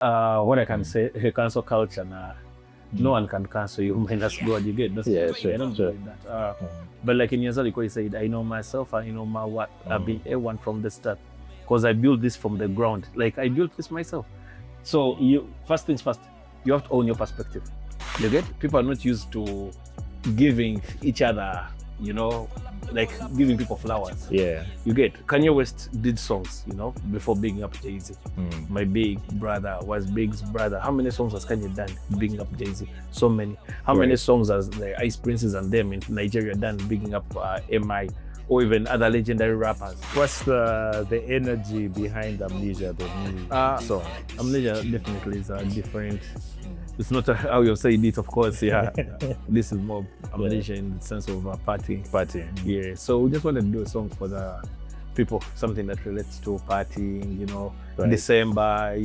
What I can say, cancel culture, no one can cancel you minus God. You get? Yeah, sure. I don't do that. But like in Yazali, he said, I know myself, I know my what. I've been A1 from the start because I built this from the ground. Like I built this myself. So first things first, you have to own your perspective. You get? People are not used to giving each other, like giving people flowers. Yeah. You get? Kanye West did songs, before bigging up Jay-Z. My big brother was Big's brother. How many songs has Kanye done bigging up Jay-Z? So many. How many songs has the Ice Princes and them in Nigeria done bigging up MI or even other legendary rappers? What's the energy behind Amnesia, the new song? Amnesia definitely is a different. It's not how you're saying it, of course. Yeah, this is more Amnesia in the sense of partying. Yeah. So we just wanted to do a song for the people, something that relates to partying. December.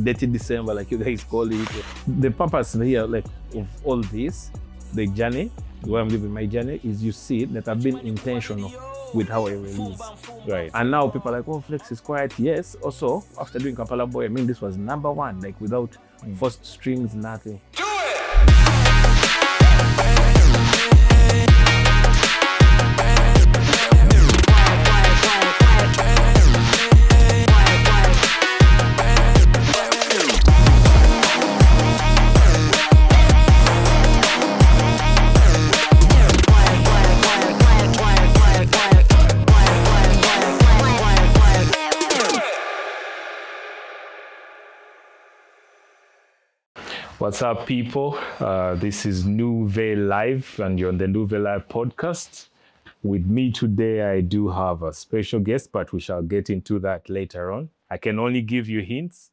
Dirty December, like you guys call it. The purpose here, like of all this, the journey, where I'm living my journey, is you see that I've been intentional with how I release. Right. And now people are like, oh, Flex is quiet. Yes. Also, after doing Kampala Boy, this was #1, like without first strings, nothing. What's up, people? This is NuveyLive, and you're on the NuveyLive podcast. With me today, I do have a special guest, but we shall get into that later on. I can only give you hints.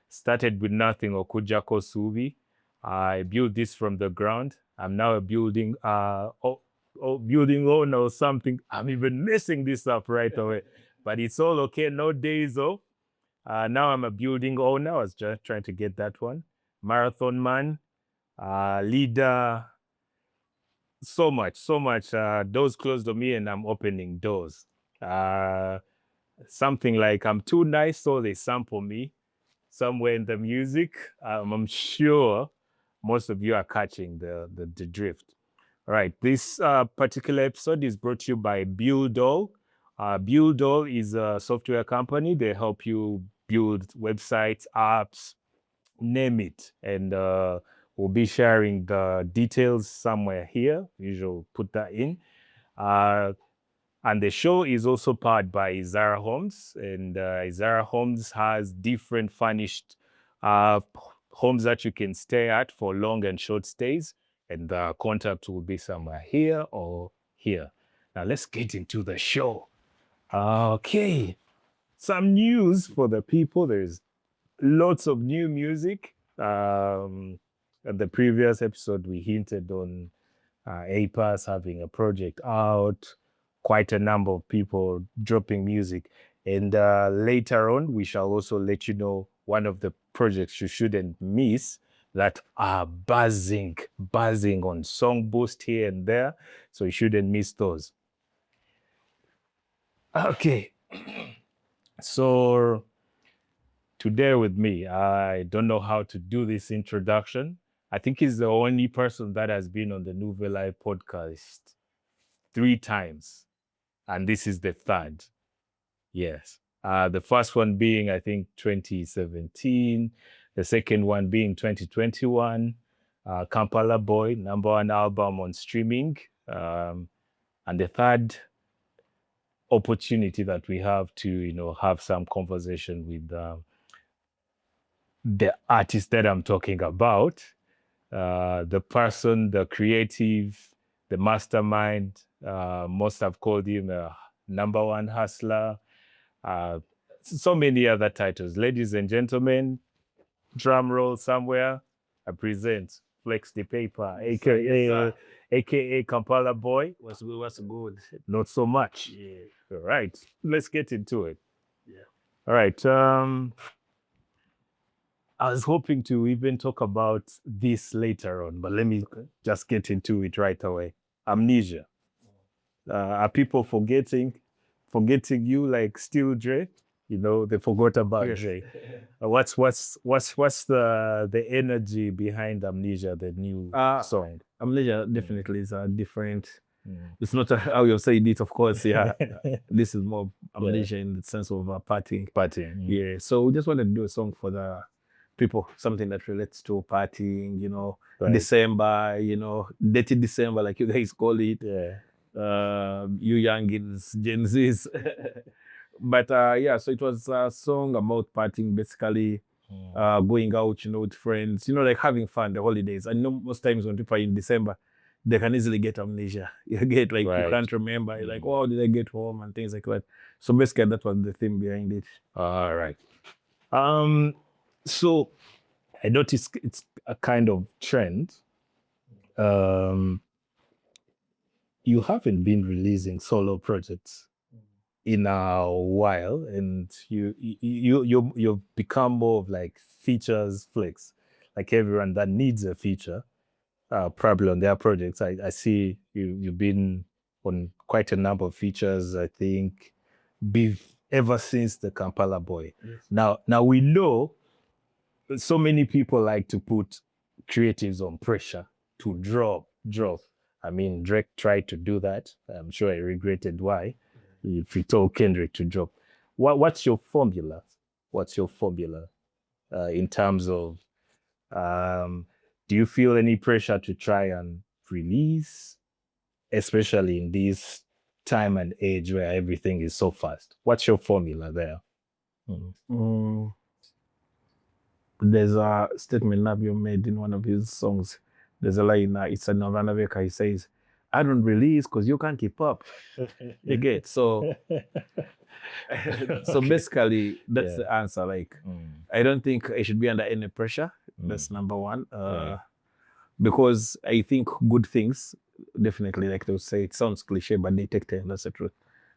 Started with nothing, Okujako Subi. I built this from the ground. I'm now a building building owner or something. I'm even messing this up right away, but it's all okay. No days off. Now I'm a building owner. I was just trying to get that one. Marathon man, leader, so much. Doors closed on me and I'm opening doors. Something like I'm too nice, so they sample me somewhere in the music. I'm sure most of you are catching the drift. All right, this particular episode is brought to you by Buildall. Buildall is a software company. They help you build websites, apps, name it, and we'll be sharing the details somewhere here. Usually put that in. And the show is also powered by Zara Homes, and Zara Homes has different furnished homes that you can stay at for long and short stays, and the contact will be somewhere here or here. Now let's get into the show. Okay, some news for the people. There's lots of new music. At the previous episode, we hinted on APAS having a project out, quite a number of people dropping music. And later on, we shall also let you know one of the projects you shouldn't miss that are buzzing on Song Boost here and there. So you shouldn't miss those. Okay. So today with me, I don't know how to do this introduction. I think he's the only person that has been on the NuveyLive podcast 3 times. And this is the 3rd. Yes. The first one being, I think, 2017. The second one being 2021. Kampala Boy, #1 album on streaming. And the 3rd opportunity that we have to, have some conversation with the artist that I'm talking about, the person, the creative, the mastermind. Most have called him a #1 hustler. So many other titles. Ladies and gentlemen, drum roll somewhere. I present Flex the Paper, aka Kampala Boy. What's good? Not so much. Yeah. All right, let's get into it. Yeah. All right. I was hoping to even talk about this later on, but let me just get into it right away. Amnesia. Are people forgetting you like Still Dre? they forgot about Yes. Dre. What's the energy behind Amnesia, the new song? Amnesia definitely is a different. It's not how you say it, of course. Yeah, this is more Amnesia in the sense of partying. Yeah, so we just wanted to do a song for the people, something that relates to partying. Right. December. Dirty December, like you guys call it. Yeah. You youngins, Gen Zs. But yeah, so it was a song about partying, basically. Going out, with friends, like having fun, the holidays. I know most times when people are in December, they can easily get amnesia. You get like you can't remember. You're like, oh, did I get home and things like that. So basically, that was the theme behind it. All right. So I noticed it's a kind of trend. You haven't been releasing solo projects in a while, and you've become more of like features flicks, like everyone that needs a feature, probably on their projects. I see you've been on quite a number of features, I think, ever since the Kampala Boy. Yes. Now we know so many people like to put creatives on pressure to drop. I mean, Drake tried to do that. I'm sure he regretted why. If he told Kendrick to drop. What's your formula? In terms of, do you feel any pressure to try and release, especially in this time and age where everything is so fast? What's your formula there? There's a statement Navio made in one of his songs. There's a line, it's a Novanaveka, he says, I don't release because you can't keep up. You get, so so basically that's the answer. Like, I don't think I should be under any pressure. That's number one. Because I think good things, definitely, like they'll say, it sounds cliche, but they take time. That's the truth.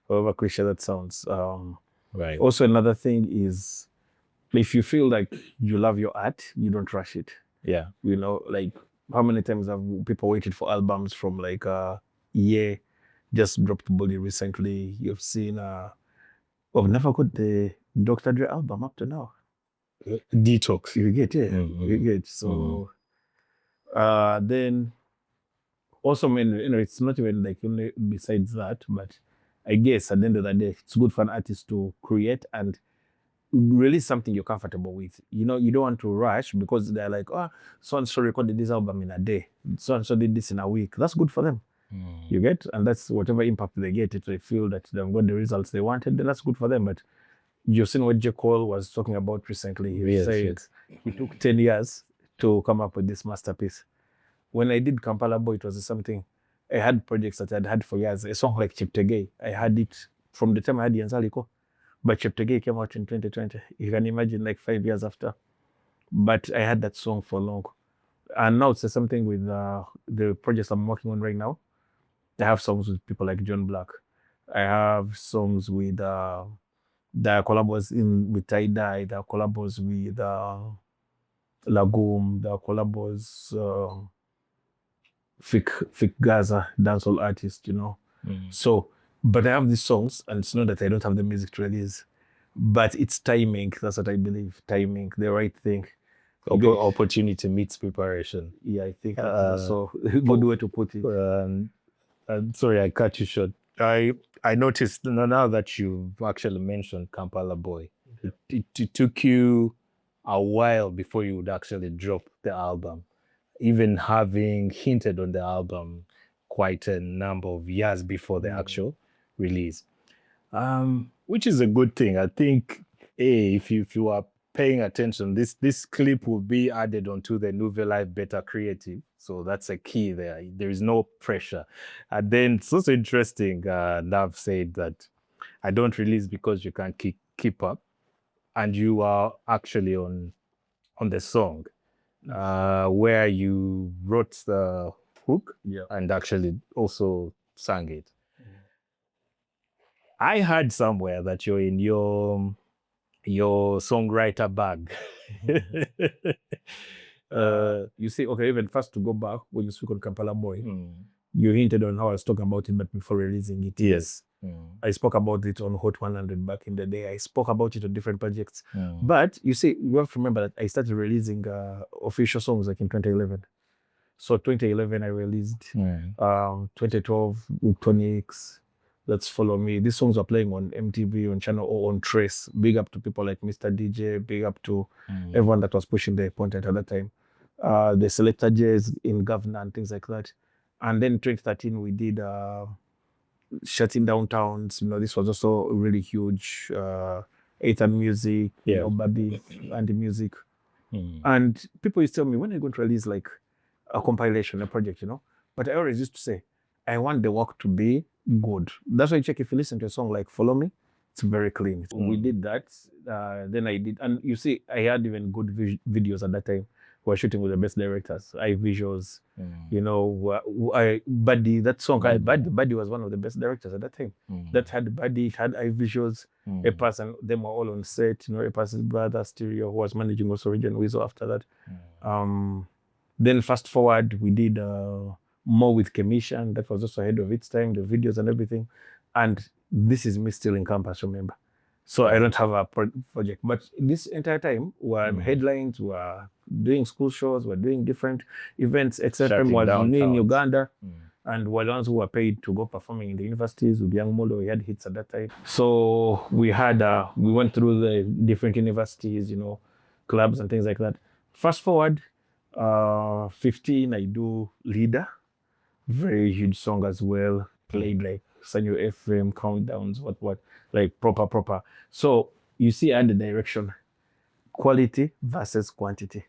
However cliche that sounds. Right. Also, another thing is, if you feel like you love your art, you don't rush it. Yeah. Like how many times have people waited for albums from like a year, just dropped Bully recently. You've seen, I've never got the Dr. Dre album up to now. Detox. You get, yeah. You get, so then also, I mean, it's not even like only besides that, but I guess at the end of the day, it's good for an artist to create and release something you're comfortable with. You don't want to rush because they're like, oh, so-and-so recorded this album in a day. So-and-so did this in a week. That's good for them. You get? And that's whatever impact they get. If they feel that they've got the results they wanted, then that's good for them. But you've seen what J. Cole was talking about recently. He said he took 10 years to come up with this masterpiece. When I did Kampala Boy, it was something, I had projects that I'd had for years. A song like Cheptegei, I had it from the time I had Yanzaliko. But Cheptegei came out in 2020. You can imagine, like 5 years after. But I had that song for long. And now it's something with the projects I'm working on right now. I have songs with people like John Black. I have songs with the collabos with Tie Dye, the collabos with Lagoom, the collabos Fik Gaza, dancehall artist, So, but I have these songs, and it's not that I don't have the music to release, but it's timing. That's what I believe. Timing, the right thing. Opportunity meets preparation. Yeah, I think that's a good way to put it. I'm sorry, I cut you short. I noticed now that you've actually mentioned Kampala Boy, it took you a while before you would actually drop the album, even having hinted on the album quite a number of years before the actual release, which is a good thing. I think, if you are paying attention, this clip will be added onto the NuveyLive beta creative. So that's a key there. There is no pressure. And then it's also interesting, Nav said that I don't release because you can't keep up. And you are actually on the song where you wrote the hook and actually also sang it. I heard somewhere that you're in your songwriter bag. You see, okay, even first to go back, when you speak on Kampala Boy, you hinted on how I was talking about it, but before releasing it. Yes. I spoke about it on Hot 100 back in the day. I spoke about it on different projects. But you see, you have to remember that I started releasing official songs like in 2011. So 2011, I released 2012 with Tony X. Let's Follow Me. These songs are playing on MTV, on Channel O, on Trace. Big up to people like Mr. DJ. Big up to everyone that was pushing the content at that time. The Selector J's in Governor and things like that. And then 2013, we did Shutting Down Towns. This was also really huge. Ethan Music, Babi, Andy Music. And people used to tell me, when are you going to release like a compilation, a project, But I always used to say, I want the work to be good. That's why you check if you listen to a song like Follow Me, it's very clean. We did that. Then I did, and you see, I had even good videos at that time. We were shooting with the best directors, eye visuals, Buddy, that song, Buddy was one of the best directors at that time. That had Buddy, had eye visuals, a person, them were all on set, a person's brother, Stereo, who was managing also Region Weasel after that. Then fast forward, we did more with Commission. That was also ahead of its time, the videos and everything. And this is me still in campus, remember. So I don't have a project. But this entire time, we're headlines, we're doing school shows, we're doing different events, etc. Was in Uganda. And we're the ones who were paid to go performing in the universities with Young Molo. We had hits at that time. So we went through the different universities, clubs and things like that. Fast forward, 15, I do Leader. Very huge song as well. Played like Sanyo FM, Countdowns, what, like proper. So you see, I had the direction. Quality versus quantity.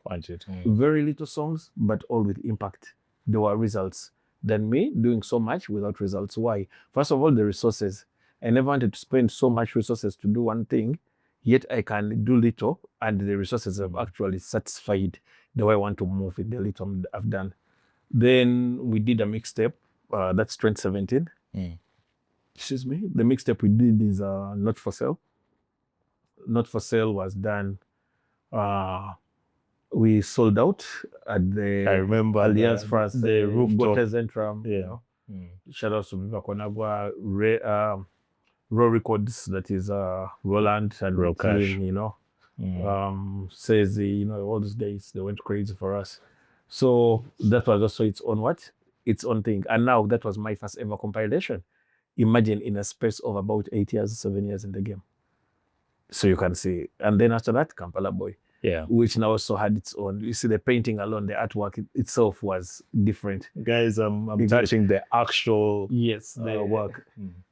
Very little songs, but all with impact. There were results. Than me doing so much without results. Why? First of all, the resources. I never wanted to spend so much resources to do one thing, yet I can do little, and the resources have actually satisfied the way I want to move with the little I've done. Then we did a mixtape. That's 2017. Excuse me. The mixtape we did is Not For Sale. Not For Sale was done. We sold out at the Alliance France, the rooftop Zentrum. Shout out to Viva Konagwa, Raw Records, that is Roland and Real Cash. says all those days they went crazy for us. So that was also its own thing. And now that was my first ever compilation. Imagine in a space of about 7 years in the game. So you can see. And then after that, Kampala Boy. Yeah. Which now also had its own. You see, the painting alone, the artwork itself was different. Guys, I'm touching the actual work.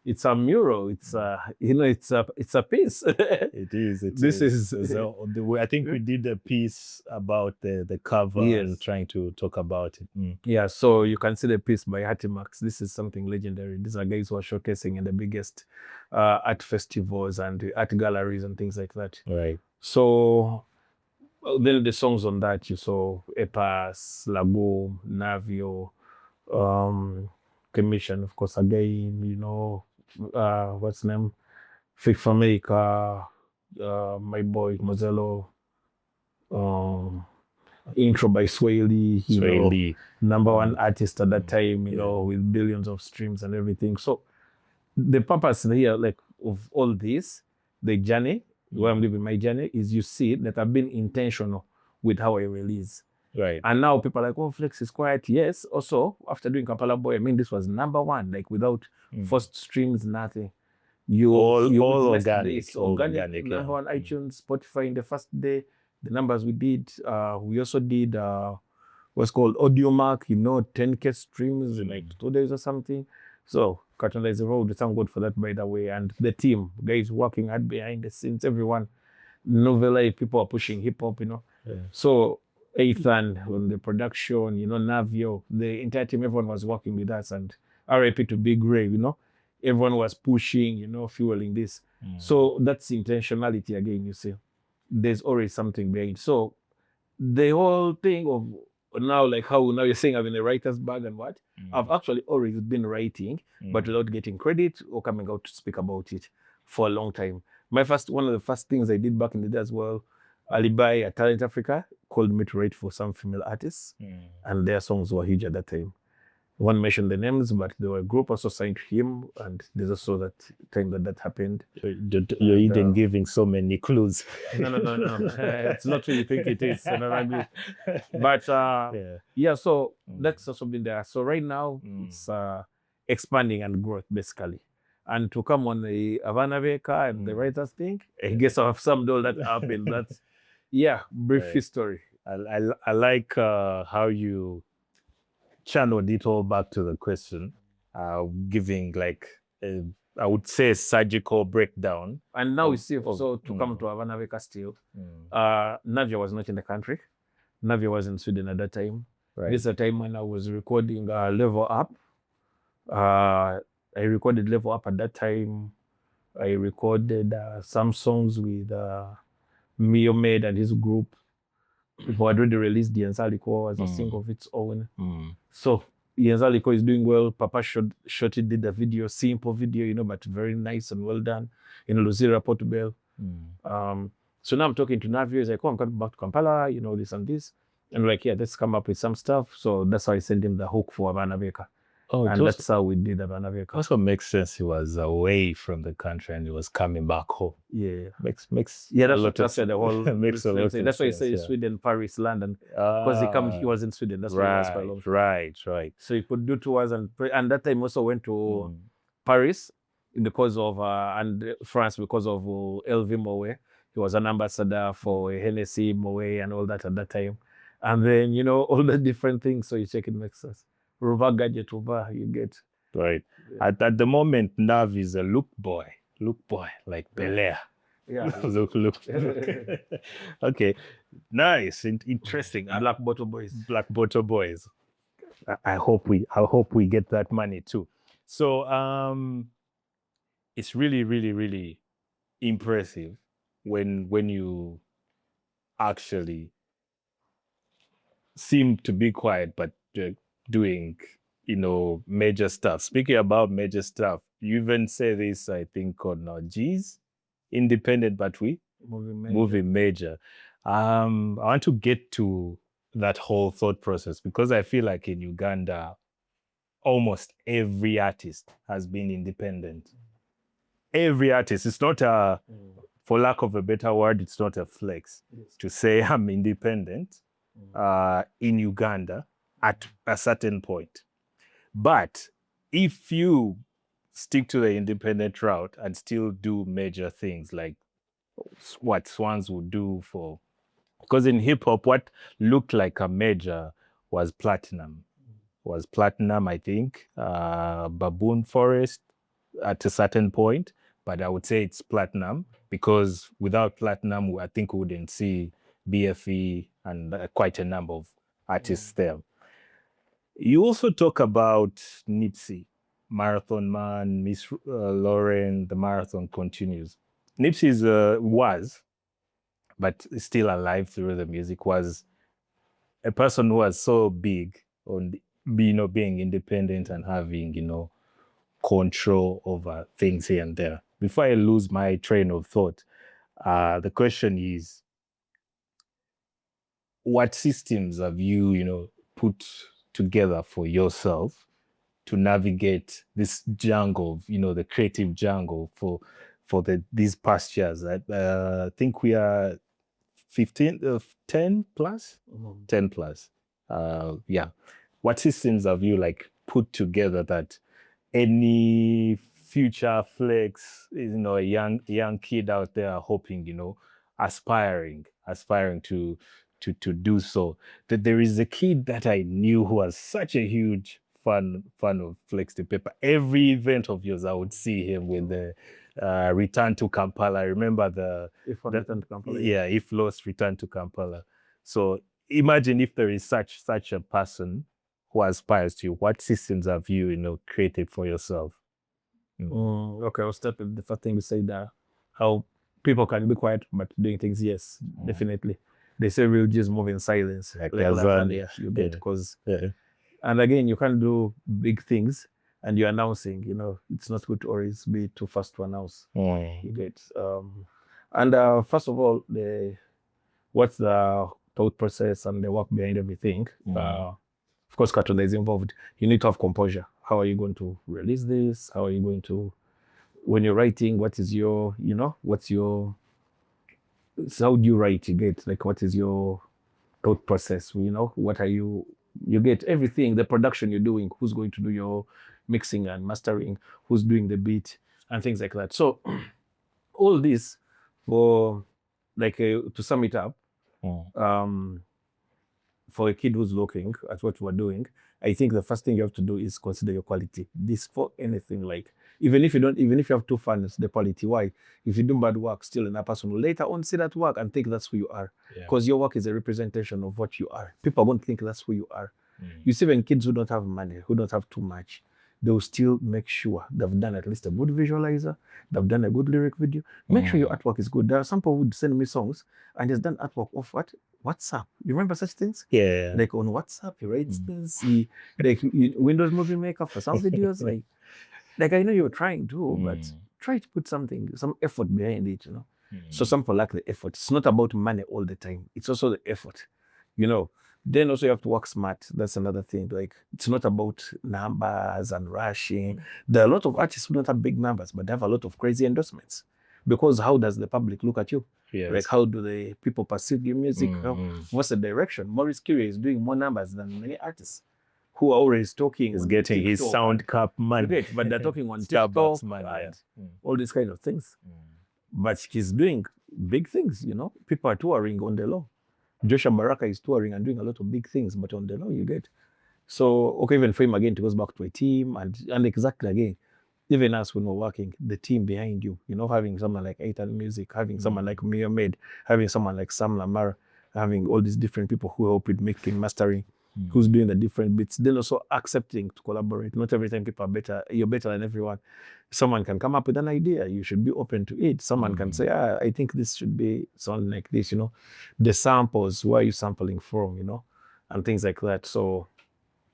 It's a mural. It's it's a piece. It is. I think we did a piece about the cover and trying to talk about it. Yeah, so you can see the piece by Hatimax. This is something legendary. These are guys who are showcasing in the biggest art festivals and art galleries and things like that. Right. So then the songs on that, you saw Epas, Lago, Navio, Commission, of course, again, what's the name? Fake for America, my boy Mozello, intro by Swaley, number one artist at that time, with billions of streams and everything. So the purpose here, like, of all this, the journey, where I'm living my journey, is you see that I've been intentional with how I release. Right. And now people are like, oh, Flex is quiet. Yes. Also, after doing Kampala Boy, this was number one, like without first streams, nothing. All organic. Number one iTunes, Spotify in the first day. The numbers we did, we also did what's called Audiomark, 10K streams in like 2 days or something. So Cartoon is the road. Thank God for that, by the way. And the team, guys working hard behind the scenes, everyone. NuveyLive, people are pushing hip hop, Yeah. So Ethan on the production, Navio, the entire team, everyone was working with us. And RIP to Big Ray, everyone was pushing, fueling this. So that's intentionality again, you see. There's always something behind. So the whole thing of now, like how now you're saying I'm in a writer's bag and what, I've actually always been writing, but without getting credit or coming out to speak about it for a long time. One of the first things I did back in the day as well, Alibi at Talent Africa called me to write for some female artists, and their songs were huge at that time. won't mention the names, but there were a group also signed him, and there's also that time that happened. You're even giving so many clues. No. It's not what you think it is. You know what I mean? But so that's also been there. So right now it's expanding and growth basically. And to come on the Havana Veka and the writers thing, I guess I have summed all that up in that. Brief history. I like how you channeled it all back to the question, giving like I would say surgical breakdown. And now we see to come to Havana Veka still. Navia was not in the country. Navia was in Sweden at that time. Right. This is a time when I was recording Level Up. I recorded Level Up at that time. I recorded some songs with Mio Med and his group, who had already released the Yenzaliko as a single of its own. So Yenzaliko is doing well. Papa shot it, did a video, simple video, but very nice and well done in Luzira, Portugal. So now I'm talking to Navio. He's like, I'm coming back to Kampala, this and this. And like, let's come up with some stuff. So that's how I sent him the hook for Havana Veka. And that's how we did Havana Veka. Also makes sense. He was away from the country and he was coming back home. Yeah. Makes that's what the whole makes a lot of sense. That's why he said Sweden, Paris, London. Because he was in Sweden. That's why he was quite long. Right. So he could do tours and that time also went to Paris because of and France because of LV Moe. He was an ambassador for Hennessy, Moe and all that at that time. And then, all the different things. So you check it makes sense. Ruva gadget over, you get. Right. Yeah. At the moment, Nav is a look boy, like Bel-Air. Yeah. look. Okay. Nice. Interesting. Black Bottle Boys. I hope we get that money too. So it's really, really, really impressive when you actually seem to be quiet, but doing, major stuff. Speaking about major stuff, you even say this, I think, on G's, independent, but moving major. I want to get to that whole thought process because I feel like in Uganda, almost every artist has been independent. Every artist. It's not for lack of a better word, it's not a flex to say I'm independent in Uganda at a certain point. But if you stick to the independent route and still do major things like what Swans would do because in hip hop, what looked like a major was platinum. I think, Baboon Forest at a certain point, but I would say it's platinum because without platinum, I think we wouldn't see BFE and quite a number of artists there. You also talk about Nipsey, Marathon Man, Miss Lauren, the marathon continues. Nipsey was, but still alive through the music, was a person who was so big on being independent and having, control over things here and there. Before I lose my train of thought, the question is, what systems have you, put together for yourself to navigate this jungle, the creative jungle for these past years? I think we are 10 plus. What systems have you put together that any future flex, a young kid out there hoping, aspiring to do so? That there is a kid that I knew who was such a huge fan of Flex the Paper. Every event of yours, I would see him with the Return to Kampala. I remember Return to Kampala. Yeah, if lost, Return to Kampala. So imagine if there is such a person who aspires to you. What systems have you, created for yourself? Okay, I'll start with the first thing we say there. How people can be quiet, but doing things, yes, definitely. They say real G's move in silence. You get because, and again, you can't do big things and you're announcing. It's not good to always be too fast to announce. You get, and first of all, what's the thought process and the work behind everything? of course, cartoon is involved. You need to have composure. How are you going to release this? How are you going to, when you're writing, what is your, what's your, so how do you write? You get like, what is your thought process? What are you get everything, the production you're doing, who's going to do your mixing and mastering, who's doing the beat and things like that. So all this for like to sum it up, for a kid who's looking at what we're doing, I think the first thing you have to do is consider your quality. This for anything, like even if you have two fans, the quality. Why? If you do bad work, still another person will later on see that work and think that's who you are. Because your work is a representation of what you are. People won't think that's who you are. You see, when kids who don't have money, who don't have too much, they'll still make sure they've done at least a good visualizer, they've done a good lyric video. Make sure your artwork is good. There are some people who would send me songs and just done artwork off what? WhatsApp. You remember such things? Yeah. Like on WhatsApp, he writes things. Like Windows Movie Maker for some videos. like I know you're trying to, but try to put some effort behind it, So some people lack the effort. It's not about money all the time. It's also the effort, Then also you have to work smart. That's another thing. Like it's not about numbers and rushing. There are a lot of artists who don't have big numbers, but they have a lot of crazy endorsements. Because how does the public look at you? Yes. Like how do the people perceive your music? What's the direction? Maurice Curie is doing more numbers than many artists who are always talking. He's getting his sound cap money. But they're talking on TikTok and all these kind of things. But he's doing big things, People are touring on the low. Joshua Baraka is touring and doing a lot of big things, but on the low you get. So, okay, even for him again, it goes back to a team and exactly again, even us when we're working, the team behind you, having someone like Aitan Music, having someone like Mia Med, having someone like Sam Lamar, having all these different people who help with making, mastering, who's doing the different bits, then also accepting to collaborate. Not every time people are better, you're better than everyone. Someone can come up with an idea, you should be open to it. Someone can say, I think this should be something like this, The samples, where are you sampling from, and things like that. So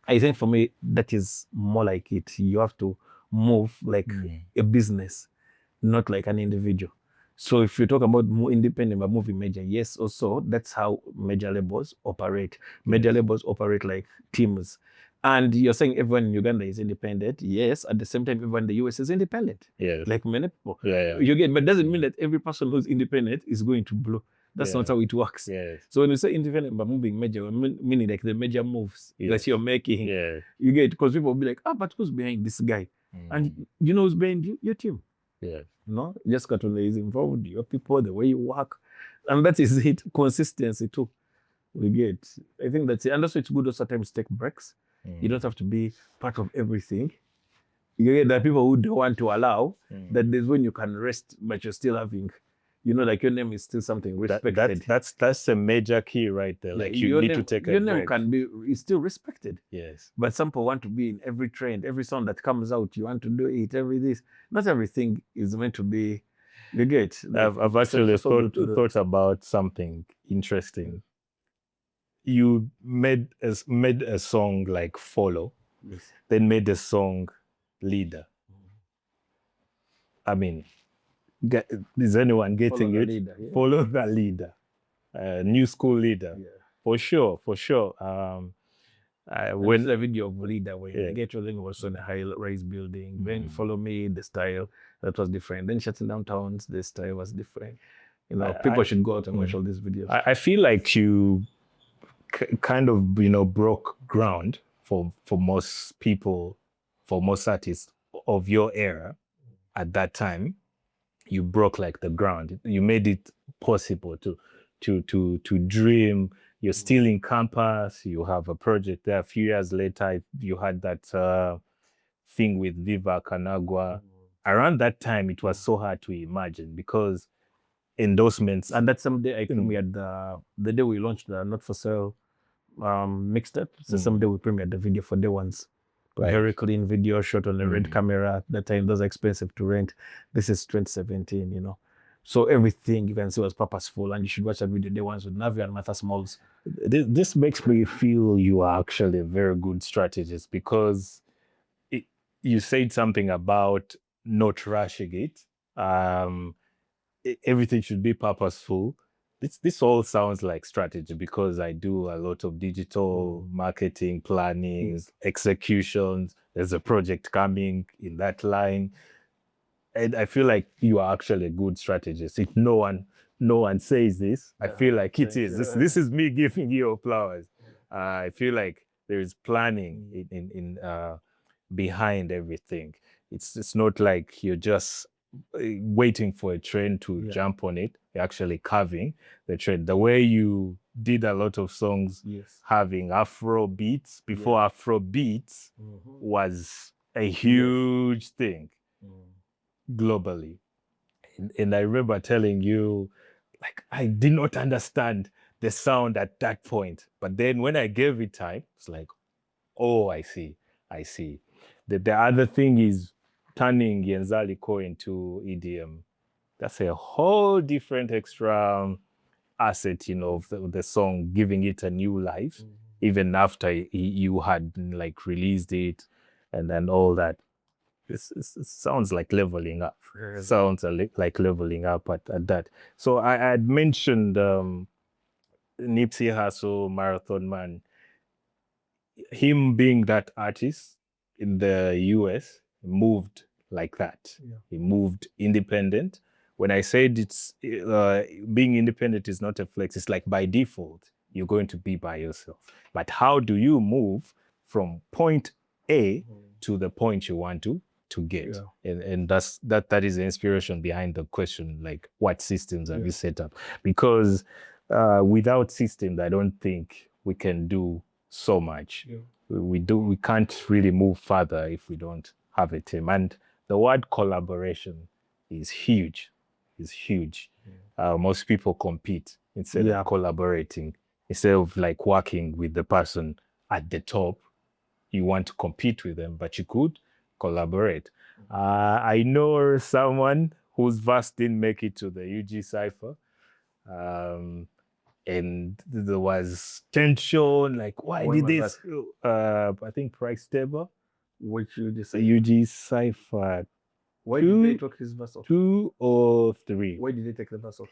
I think for me, that is more like it. You have to move like a business, not like an individual. So if you talk about more independent but moving major, yes, also that's how major labels operate. Major labels operate like teams. And you're saying everyone in Uganda is independent. Yes, at the same time, everyone in the US is independent. Yes. Like many people. Yeah. You get, but doesn't mean that every person who's independent is going to blow. That's not how it works. Yes. So when you say independent but moving major, meaning like the major moves that you're making, you get, because people will be like, but who's behind this guy? And you know who's behind you? Your team. Yeah. Just Katula is involved, your people, the way you work. And that is it. Consistency too. We get. I think that's it. And also it's good to sometimes take breaks. You don't have to be part of everything. You get, there are people who don't want to allow that there's when you can rest, but you're still having, like your name is still something respected. That's a major key right there. Like you need to take a break. Your name is still respected. Yes. But some people want to be in every trend, every song that comes out, you want to do it, every this. Not everything is meant to be, you get. Like, I've actually thought about something interesting. You made a song like Follow, then made a song Leader. I mean, is anyone getting it? Leader, Follow the leader, new school leader, for sure. When the video of Leader, when I get your thing was on a high-rise building, then Follow Me, the style that was different. Then Shutting Down Towns, the style was different. People should go out and watch all these videos. I feel like you kind of broke ground for most people, for most artists of your era at that time. You broke like the ground. You made it possible to dream. You're still in campus. You have a project there. A few years later, you had that thing with Viva Kanagwa. Around that time, it was so hard to imagine because endorsements. And that someday I premiered the day we launched the Not For Sale mixtape. So someday we premiered the video for day ones. Right. Very clean video shot on a red camera. At that time, those are expensive to rent. This is 2017, So everything you can see was purposeful, and you should watch that video day ones with Navi and Martha Smalls. This makes me feel you are actually a very good strategist because you said something about not rushing it. Everything should be purposeful. this all sounds like strategy because I do a lot of digital marketing, planning, executions. There's a project coming in that line. And I feel like you are actually a good strategist. If no one says this, I feel like it is. This is me giving you flowers. I feel like there is planning in behind everything. It's not like you're just waiting for a train to jump on it. You're actually carving the train. The way you did a lot of songs having Afro beats before Afro beats was a huge thing globally. And I remember telling you, like, I did not understand the sound at that point. But then when I gave it time, it's like, oh, I see. The other thing is turning Yenzaliko into EDM. That's a whole different extra asset, of the song, giving it a new life, even after you had like released it and then all that. It sounds like leveling up. Sounds like leveling up at that. So I had mentioned Nipsey Hussle, Marathon Man. Him being that artist in the US moved like that. He moved independent. When I said it's being independent is not a flex, it's like by default, you're going to be by yourself. But how do you move from point A to the point you want to get? And that is the inspiration behind the question, like what systems have you set up? Because without systems, I don't think we can do so much. We can't really move further if we don't have a team. And the word collaboration is huge. Most people compete instead of collaborating. Instead of like working with the person at the top, you want to compete with them, but you could collaborate. I know someone whose verse didn't make it to the UG Cypher. And there was tension, like, why did this? I think Price Table. Which you The decide. UG Cypher. Why did they take his verse off? 2 or 3. Why did they take the verse off?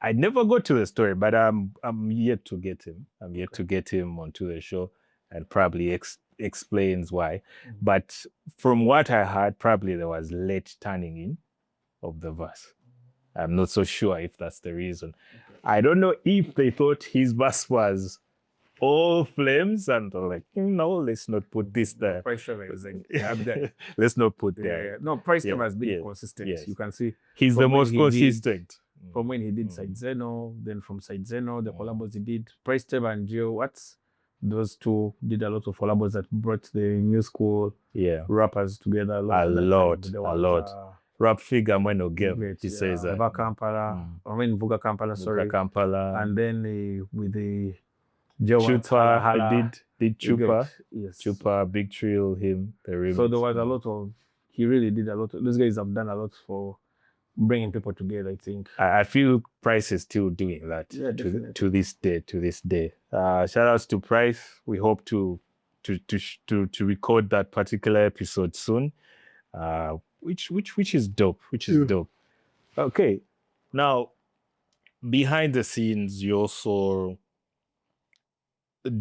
I never got to the story, but I'm yet to get him. I'm yet to get him onto the show and probably explains why. But from what I heard, probably there was late turning in of the verse. I'm not so sure if that's the reason. I don't know if they thought his verse was all flames and they're like, no, let's not put this there. Price Trevor was like, let's not put there. No, Price Trevor has been consistent. Yes. You can see he's the most consistent. From when he did Side Zeno, then from Side Zeno, the collabos he did. Price Trevor and Gio Watts, those two did a lot of collabos that brought the new school rappers together. A lot. Rap figure Mweno Game. He says that. Vuga Kampala, sorry. Vuga Kampala. And then with the Chupa, did Chupa. Yes. Chupa, Big Trill, him, the remix. So there was a lot of, he really did a lot. Those guys have done a lot for bringing people together, I think. I feel Price is still doing that to this day. Shout outs to Price. We hope to record that particular episode soon. Which is dope. Dope. Okay. Now, behind the scenes, you're also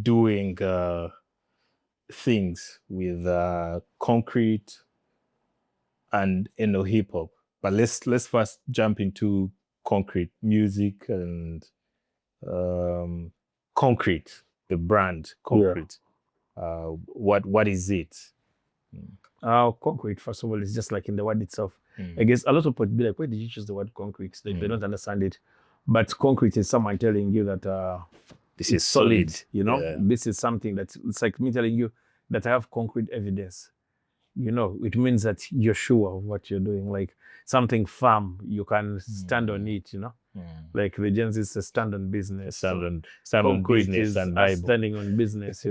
doing things with concrete and hip hop. But let's first jump into concrete music and concrete, the brand concrete. What is it? Concrete, first of all, is just like in the word itself. I guess a lot of people would be like, why did you choose the word concrete? They don't understand it. But concrete is someone telling you that this is solid. This is something that it's like me telling you that I have concrete evidence. It means that you're sure of what you're doing, like something firm, you can stand on it, Like the Gen Z says, stand on business. Stand on business and standing on business,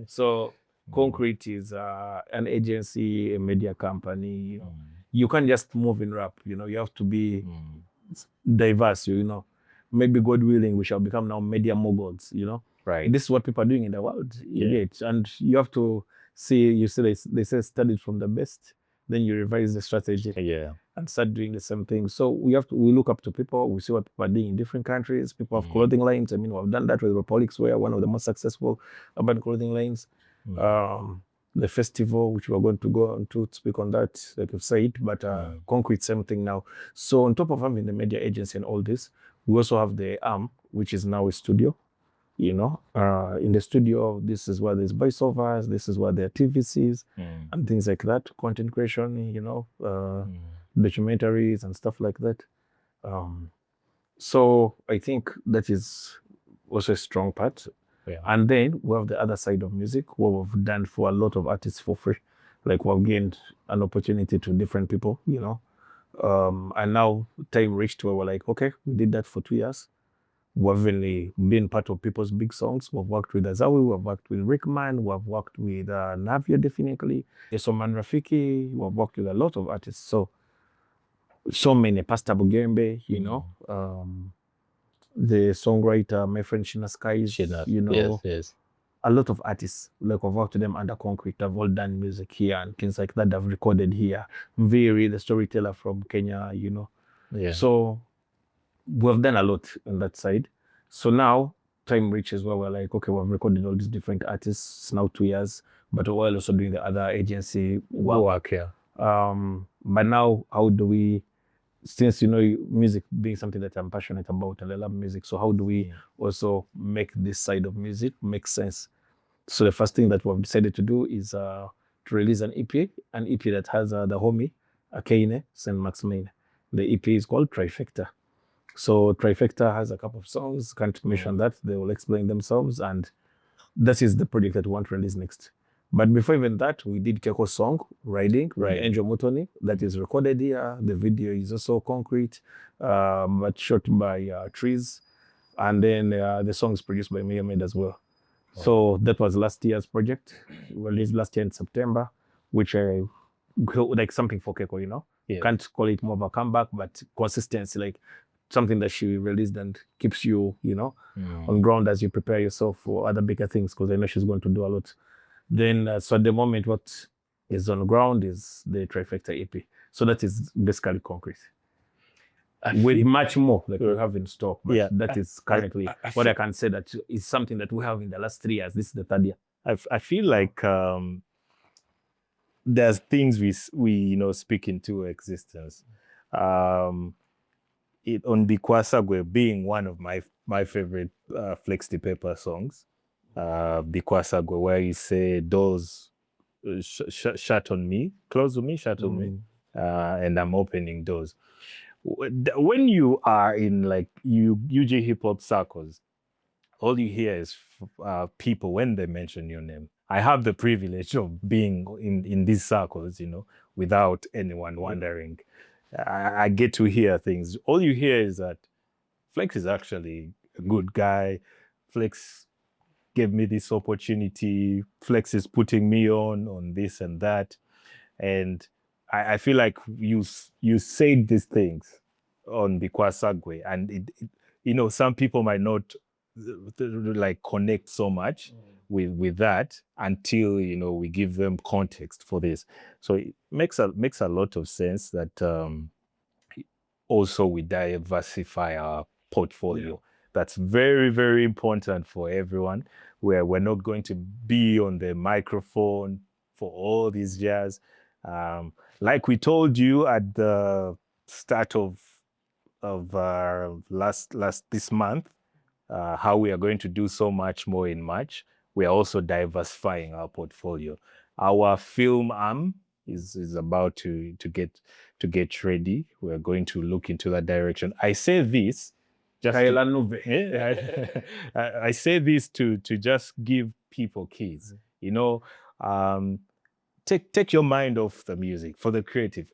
So concrete is an agency, a media company. You can't just move in rap, you have to be diverse, Maybe God willing, we shall become now media moguls, Right. This is what people are doing in the world. And you have to see, they say study from the best, then you revise the strategy. Yeah. and start doing the same thing. So we look up to people. We see what people are doing in different countries. People have clothing lines. I mean, we've done that with Republics, where one of the most successful urban clothing lines. The festival, which we're going to go on to speak on that, like you've said, but concrete, same thing now. So on top of having the media agency and all this, we also have the arm, which is now a studio. You know, in the studio, this is where there's voiceovers, this is where there are TVCs and things like that, content creation, you know, documentaries and stuff like that. So I think that is also a strong part. Yeah. And then we have the other side of music, what we've done for a lot of artists for free. Like we've gained an opportunity to different people, you know. And now time reached where we're like, okay, we did that for 2 years. We've really been part of people's big songs. We've worked with Azawi, we've worked with Rickman, we've worked with Navio, definitely. Soman Rafiki, we've worked with a lot of artists. So many, Pastor Bugembe, you know, the songwriter, my friend Shina Skies, you know, Yes. a lot of artists, like I've worked with them under Concrete, have all done music here and things like that, have recorded here. Mviri, the storyteller from Kenya, you know. Yeah. So we've done a lot on that side. So now time reaches where we're like, okay, we've recorded all these different artists. It's now 2 years, but we're also doing the other agency work. Yeah. But now, how do we, since, you know, music being something that I'm passionate about and I love music, so how do we also make this side of music make sense? So the first thing that we've decided to do is to release an EP that has the homie, Akaine, St. Maximin. The EP is called Trifecta. So Trifecta has a couple of songs, can't mention that, they will explain themselves, and that is the project that we want to release next. But before even that, we did Keko's song, Riding, by Angel Mutoni, that is recorded here. The video is also concrete, but shot by Trees. And then the song is produced by Miyamed as well. So that was last year's project, released last year in September, which I like something for Keko, you know. Yeah. Can't call it more of a comeback, but consistency, like something that she released and keeps you, you know, on ground as you prepare yourself for other bigger things, because I know she's going to do a lot. Then, so at the moment, what is on ground is the Trifecta EP. So that is basically concrete. With much more that we have in stock, but that is currently what I can say that is something that we have in the last 3 years. This is the third year. I feel like there's things we you know speak into existence. On Bikwasagwe being one of my favorite Flexi Paper songs. Bikwasagwe, where you say doors shut on me, close on me, shut on me, and I'm opening doors. When you are in like UG hip hop circles, all you hear is people when they mention your name. I have the privilege of being in these circles, you know, without anyone wondering. I get to hear things. All you hear is that Flex is actually a good guy. Flex gave me this opportunity. Flex is putting me on this and that. And I feel like you said these things on Bikwasagwe, and it you know, some people might not like connect so much with that until, you know, we give them context for this. So it makes a lot of sense that also we diversify our portfolio. Yeah. That's very, very important for everyone, where we're not going to be on the microphone for all these years. Like we told you at the start of this month, how we are going to do so much more in March. We are also diversifying our portfolio. Our film arm is about to get ready. We're going to look into that direction. I say this just I say this to just give people keys. You know, take your mind off the music for the creative.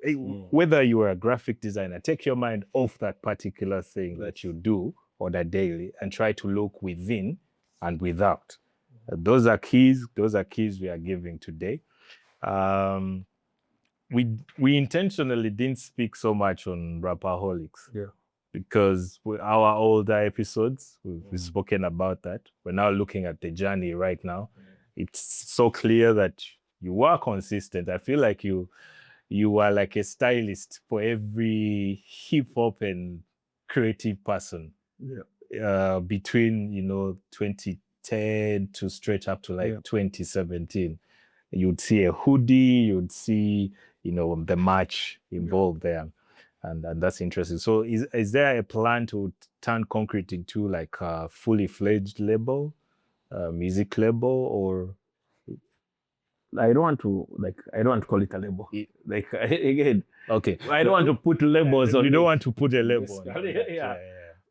Whether you are a graphic designer, take your mind off that particular thing that you do or that daily and try to look within and without. Those are keys we are giving today. We intentionally didn't speak so much on Rapaholics. Yeah. Because with our older episodes, we've spoken about that. We're now looking at the journey right now. It's so clear that you are consistent. I feel like you you are like a stylist for every hip hop and creative person. Between 2010 to straight up to like 2017. You'd see a hoodie, you'd see the match involved there, and that's interesting. So is there a plan to turn Concrete into like a fully fledged label, music label, or? I don't want to call it a label. Like again, okay, I don't want to put labels on. You don't want to put a label on it. Yeah.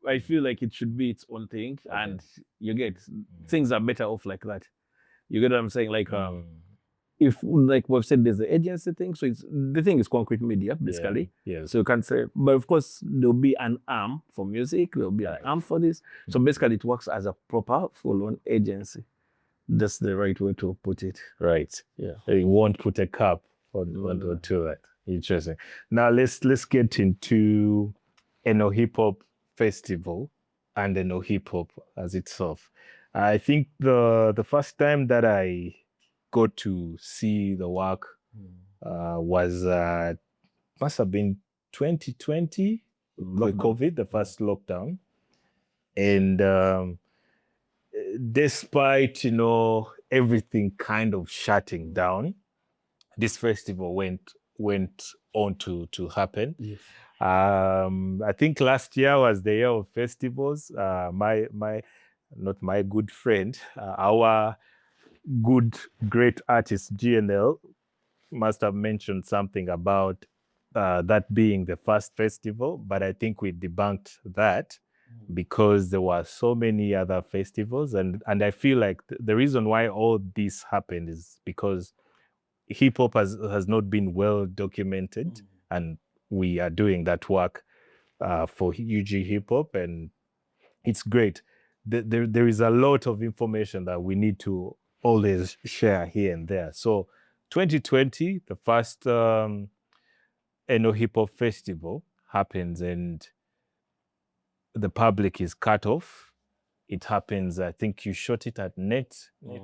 I feel like it should be its own thing, and you get things are better off like that. You get what I'm saying? Like if like we've said, there's the agency thing, so the thing is Concrete Media basically. Yeah. So you can't say, but of course there'll be an arm for music, there'll be an arm for this. So basically it works as a proper full-on agency. That's the right way to put it. Right. Yeah. You won't put a cap on to it. Interesting. Now let's get into Hip Hop Festival and Hip Hop as itself. I think the first time that I got to see the work was must have been 2020 with COVID, the first lockdown, and despite everything kind of shutting down, this festival went on to happen. Yes. I think last year was the year of festivals. Not my good friend, our great artist GNL must have mentioned something about that being the first festival, but I think we debunked that because there were so many other festivals, and I feel like the reason why all this happened is because hip hop has not been well documented, and we are doing that work for UG Hip Hop, and it's great. There is a lot of information that we need to always share here and there. So 2020, the first Hip Hop Festival happens, and the public is cut off. It happens, I think you shot it at Net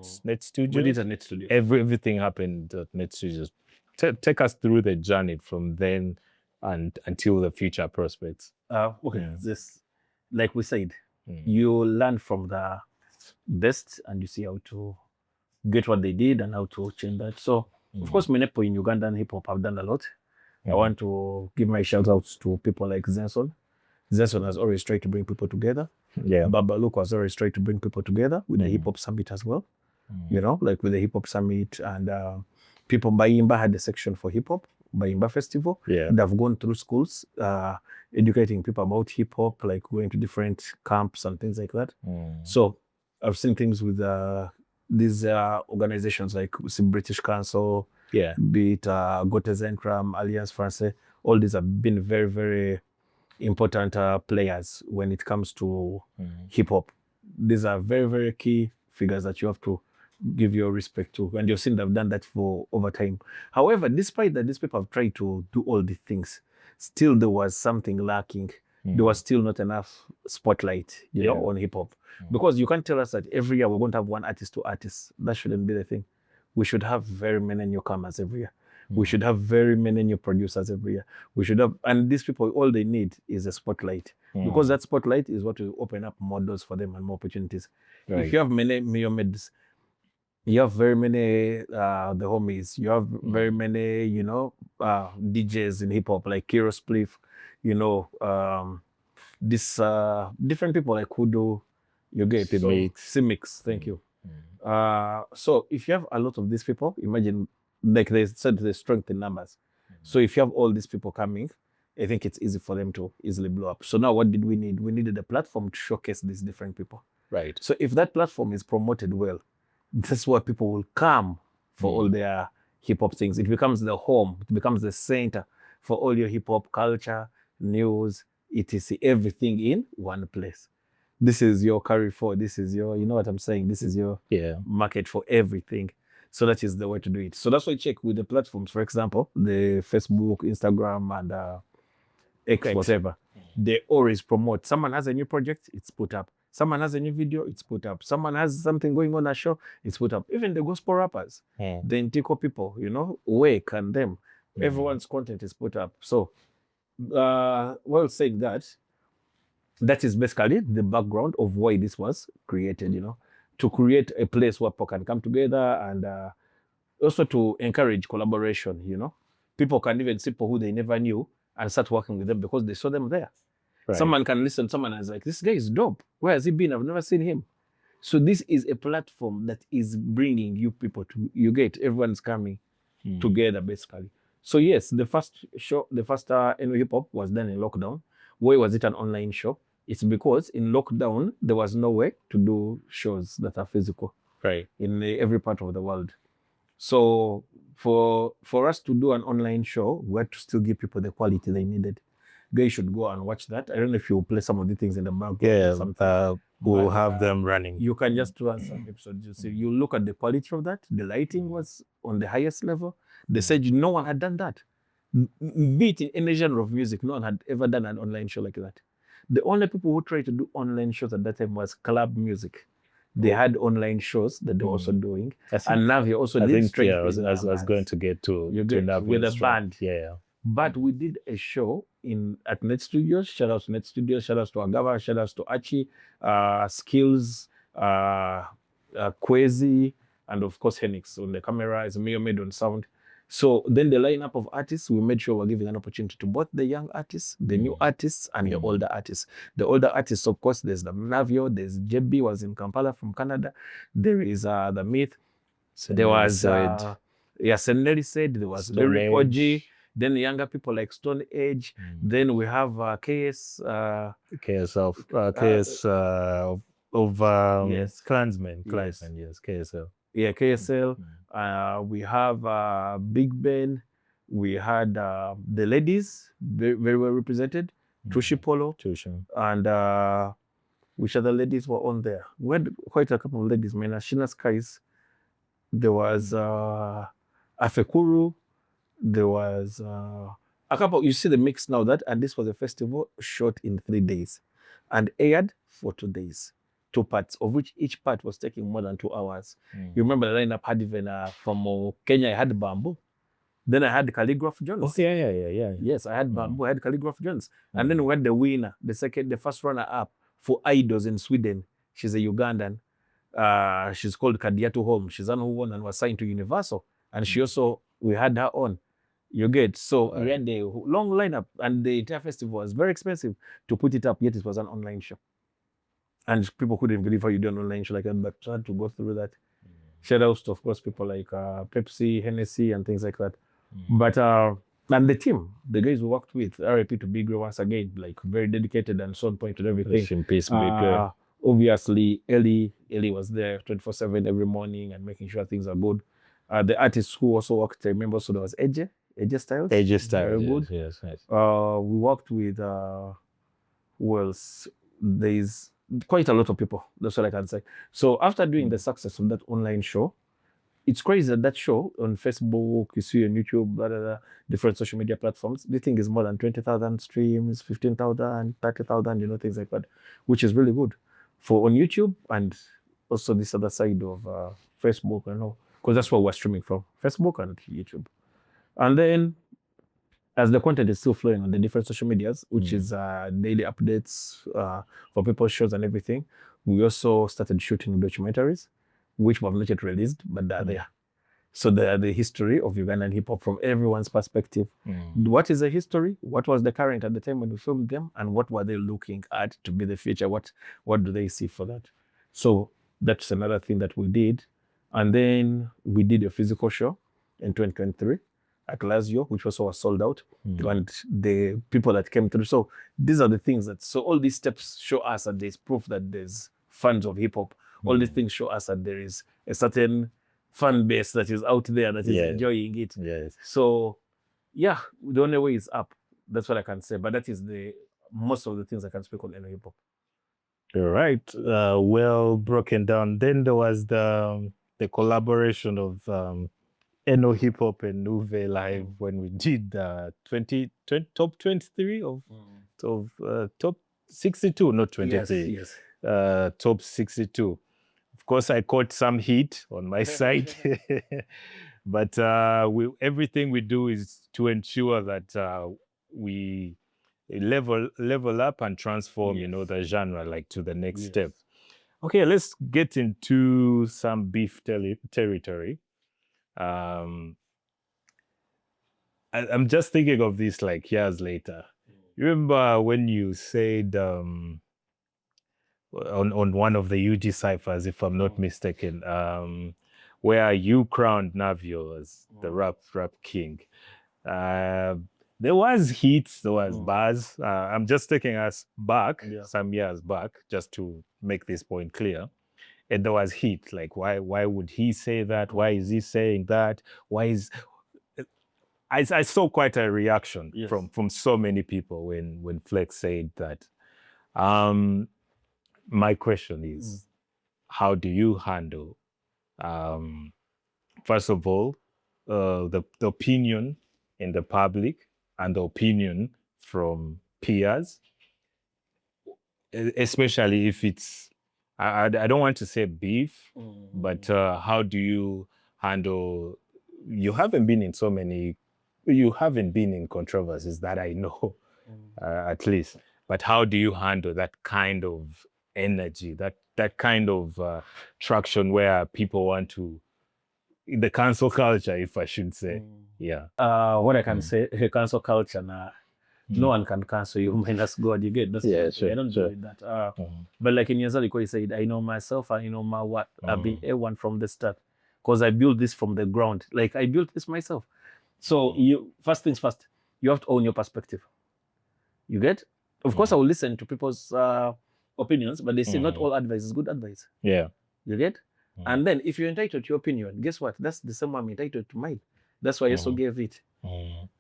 Studios. We did at Net Studios. Everything happened at Net Studios. Take us through the journey from then and until the future prospects. Okay, this, like we said, you learn from the best and you see how to get what they did and how to change that. So, of course, Menepo in Ugandan hip hop have done a lot. I want to give my shout outs to people like Zenson. Zenson has always tried to bring people together. Yeah. Babaluk has always tried to bring people together with the Hip Hop Summit as well. Like with the Hip Hop Summit, and people, Bayimba had a section for hip hop, Bayimba Festival. Yeah. They've gone through schools, educating people about hip hop, like going to different camps and things like that. So I've seen things with these organizations like British Council, be it Gote Zentrum, Alliance Française. All these have been very, very important players when it comes to hip hop. These are very, very key figures that you have to give your respect to, and you've seen they've done that for over time. However, despite that, these people have tried to do all these things, still there was something lacking. There was still not enough spotlight, on hip hop, because you can't tell us that every year we're going to have one artist, two artists. That shouldn't be the thing. We should have very many newcomers every year. We should have very many new producers every year. We should have, and these people, all they need is a spotlight, because that spotlight is what will open up more doors for them and more opportunities. Right. If you have many Miomids, you have very many the homies, you have very many, DJs in hip hop like Kiro Spliff, this different people like Kudo, you get Simix, thank you. So if you have a lot of these people, imagine, like they said, the strength in numbers. So if you have all these people coming, I think it's easy for them to easily blow up. So now what did we need? We needed a platform to showcase these different people. Right. So if that platform is promoted well, that's where people will come for all their hip hop things. It becomes the home, it becomes the center for all your hip hop culture, news, etc. Everything in one place. This is your Carrefour, this is your, you know what I'm saying? This is your market for everything. So that is the way to do it. So that's why I check with the platforms, for example, the Facebook, Instagram, and X, whatever. They always promote. Someone has a new project, it's put up. Someone has a new video, it's put up. Someone has something going on a show, it's put up. Even the gospel rappers, the Intiko people, Wake and them, Everyone's content is put up. So, well, saying that is basically the background of why this was created, to create a place where people can come together and also to encourage collaboration, People can even see people who they never knew and start working with them because they saw them there. Right. Someone can listen, someone is like, this guy is dope. Where has he been? I've never seen him. So this is a platform that is bringing you people to, everyone's coming together basically. So yes, the first show, the first hip hop was done in lockdown. Why was it an online show? It's because in lockdown, there was no way to do shows that are physical in every part of the world. So for us to do an online show, we had to still give people the quality they needed. Guys should go and watch that. I don't know if you'll play some of the things in the background. Yeah, we'll have them running. You can just run some episodes. You see, you look at the quality of that. The lighting was on the highest level. They said no one had done that. Be it in any genre of music, no one had ever done an online show like that. The only people who tried to do online shows at that time was club music. They had online shows that they were also doing. And Nuvey also did straight. I was going to get to Nuvey with a band. Yeah. But we did a show at Net Studios. Shout out to Net Studios. Shout out to Agava. Shout out to Archie, Skills, Kwezi, and of course Henix on the camera. Is Mio made on sound. So then the lineup of artists, we made sure we're giving an opportunity to both the young artists, the new artists, and the older artists. The older artists, of course, there's the Navio, there's JB was in Kampala from Canada. There is the Myth. There was Seneri said, there was Larry Oji. Then the younger people like Stone Age. Then we have KS of Klansmen. Yes, KSL. Yeah, KSL. We have Big Ben. We had the ladies very, very well represented. Tushi Polo. And which other ladies were on there? We had quite a couple of ladies, man. Ashina Skies. There was Afekuru. There was a couple. You see the mix now and this was a festival shot in 3 days and aired for 2 days. 2 parts, of which each part was taking more than 2 hours. You remember the lineup had even from Kenya, I had Bamboo. Then I had Calligraph Jones. Oh, yeah. Yes, I had Bamboo, I had Calligraph Jones. And then we had the winner, the first runner-up for Idols in Sweden. She's a Ugandan. She's called Kadiatu Home. She's an who won and was signed to Universal. And she also, we had her on. You get, so we had a long lineup and the entire festival was very expensive to put it up, yet it was an online show. And people couldn't believe how you do an online show like that, but had to go through that. Shout outs to, of course, people like Pepsi, Hennessy, and things like that. But, and the team, the guys we worked with, RIP to Big Ray once again, like very dedicated and so on point to everything. Peace, obviously, Ellie was there 24/7 every morning and making sure things are good. The artists who also worked, I remember, so there was AJ Styles. Very good. Yes. We worked with, who else? There's quite a lot of people. That's what I can say. So after doing the success of that online show, it's crazy that show on Facebook, you see on YouTube, different social media platforms, the thing is more than 20,000 streams, 15,000, 30,000, things like that, which is really good for on YouTube and also this other side of Facebook, because that's what we're streaming from, Facebook and YouTube. And then as the content is still flowing on the different social medias, which is daily updates for people's shows and everything, we also started shooting documentaries, which were not yet released, but they're there. So they're the history of Ugandan hip hop from everyone's perspective. What is the history? What was the current at the time when we filmed them? And what were they looking at to be the future? What do they see for that? So that's another thing that we did. And then we did a physical show in 2023 at Lazio, which also was sold out. And the people that came through. So these are the things so all these steps show us that there's proof that there's fans of hip hop. All these things show us that there is a certain fan base that is out there that is enjoying it. Yes. So yeah, the only way is up. That's what I can say. But that is most of the things I can speak on hip hop. All right. Well broken down. Then there was the collaboration of Eno Hip Hop and NuveyLive when we did top 23 of top 62, not 23. Yes. Top 62. Of course, I caught some heat on my side, But everything we do is to ensure that we level up and transform, the genre like to the next step. Okay, let's get into some beef territory. I'm just thinking of this like years later. You remember when you said on one of the UG ciphers, if I'm not mistaken, where you crowned Nuvey as the rap king. There was hits, there was bars. I'm just taking us back some years back, just to make this point clear. And there was heat, like why would he say that? Why is he saying that? Why is I saw quite a reaction from so many people when Flex said that. My question is, how do you handle, first of all, the opinion in the public and the opinion from peers, especially if it's, I don't want to say beef, but how do you handle, you haven't been in controversies that I know, at least, but how do you handle that kind of energy, that kind of traction where people want to, the cancel culture, if I should say. What I can say, cancel culture, no one can cancel you minus God. You get that's sure, I don't do that. But like in Yazali, he said, I know myself and my what. I've been A1 from the start because I built this from the ground. Like I built this myself. So you first things first, you have to own your perspective. You get? Of course, I will listen to people's opinions, but they say not all advice is good advice. Yeah. You get? And then if you're entitled to your opinion, guess what? That's the same one I'm entitled to mine. That's why I also gave it.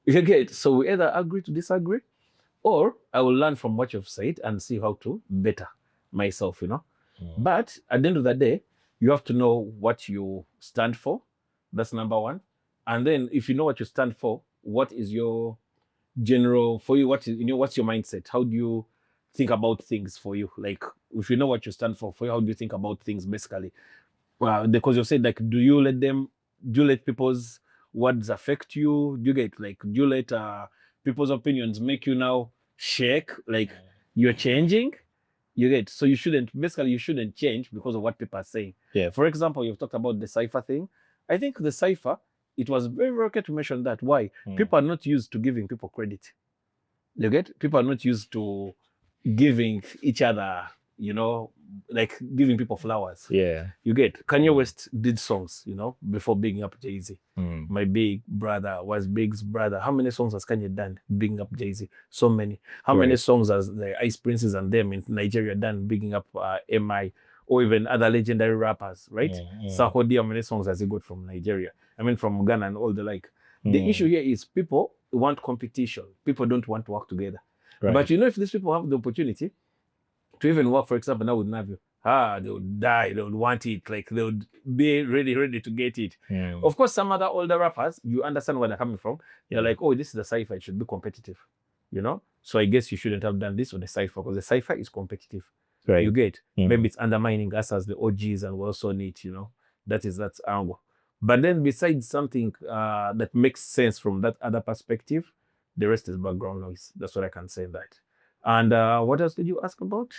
You get? So we either agree to disagree, or I will learn from what you've said and see how to better myself, But at the end of the day, you have to know what you stand for. That's number one. And then if you know what you stand for, what is your general, for you, what's your mindset? How do you think about things for you? Like, if you know what you stand for you, how do you think about things basically? Well, because you said, like, do you let people's words affect you? Do you get, like, do you let people's opinions make you now shake? Like, you're changing? You get, so you shouldn't change because of what people are saying. Yeah. For example, you've talked about the cipher thing. I think the cipher, it was very, very okay to mention that. Why? People are not used to giving people credit. You get? People are not used to giving each other, like giving people flowers. Yeah. You get? Kanye West did songs, before bigging up Jay-Z. My big brother was Big's brother. How many songs has Kanye done bigging up Jay-Z? So many. How many songs has the Ice Princes and them in Nigeria done bigging up MI, or even other legendary rappers, right? Sarkodie, how many songs has he got from Nigeria? I mean, from Ghana and all the like. The issue here is people want competition. People don't want to work together. Right. But if these people have the opportunity to even work, for example, now with Nuvey, they would die, they would want it, like they would be ready to get it. Yeah. Of course, some other older rappers, you understand where they're coming from. You're like, oh, this is the cipher, it should be competitive. So I guess you shouldn't have done this on the cipher because the cipher is competitive. Right. You get? Maybe it's undermining us as the OGs and we also need, that's angle. But then besides something that makes sense from that other perspective, the rest is background noise. That's what I can say that. And what else did you ask about?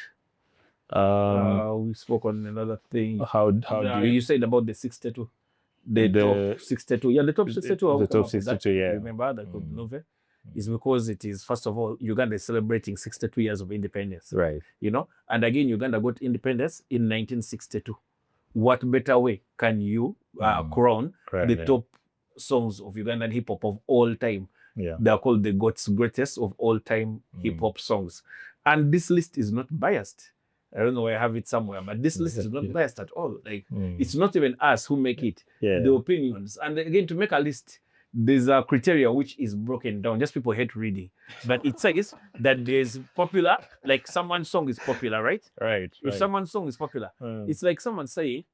We spoke on another thing. How do you said about the 62? The top 62. Yeah, the top 62. The top 62, yeah. Remember that Nuvey? Is because it is, first of all, Uganda is celebrating 62 years of independence. Right. And again, Uganda got independence in 1962. What better way can you crown the top songs of Ugandan hip hop of all time? Yeah. They are called the God's greatest of all time hip hop songs. And this list is not biased. I don't know where I have it somewhere, but this list is not biased at all. Like, it's not even us who make it. The opinions. And again, to make a list, there's a criteria which is broken down. Just people hate reading. But it says that there's popular, like someone's song is popular, right? Right. If someone's song is popular, it's like someone saying,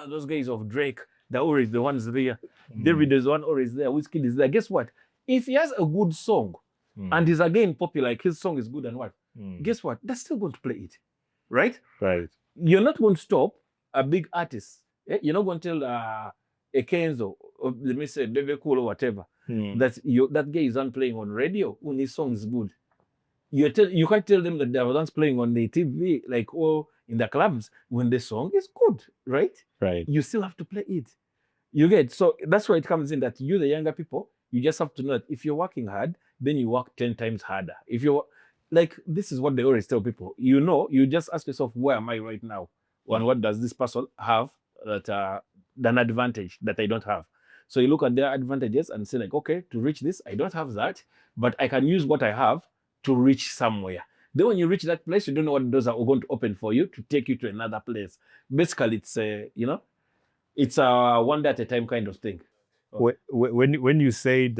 those guys of Drake, they're always the ones there. David is one always there. Wizkid is there. Guess what? If he has a good song and is again popular, like his song is good and what? Guess what? They're still going to play it. Right? Right. You're not going to stop a big artist. You're not going to tell a Kenzo, or let me say Baby Cool or whatever, that guy is not playing on radio when his song is good. You can't tell them that they are once playing on the TV, like, or in the clubs when the song is good, right? Right. You still have to play it. You get, so that's where it comes in that you, the younger people, you just have to know that if you're working hard, then you work 10 times harder. If you're like, this is what they always tell people, you just ask yourself, where am I right now? And what does this person have that an advantage that I don't have? So you look at their advantages and say like, okay, to reach this, I don't have that, but I can use what I have to reach somewhere. Then when you reach that place, you don't know what doors are going to open for you to take you to another place. Basically, it's it's a one day at a time kind of thing. When you said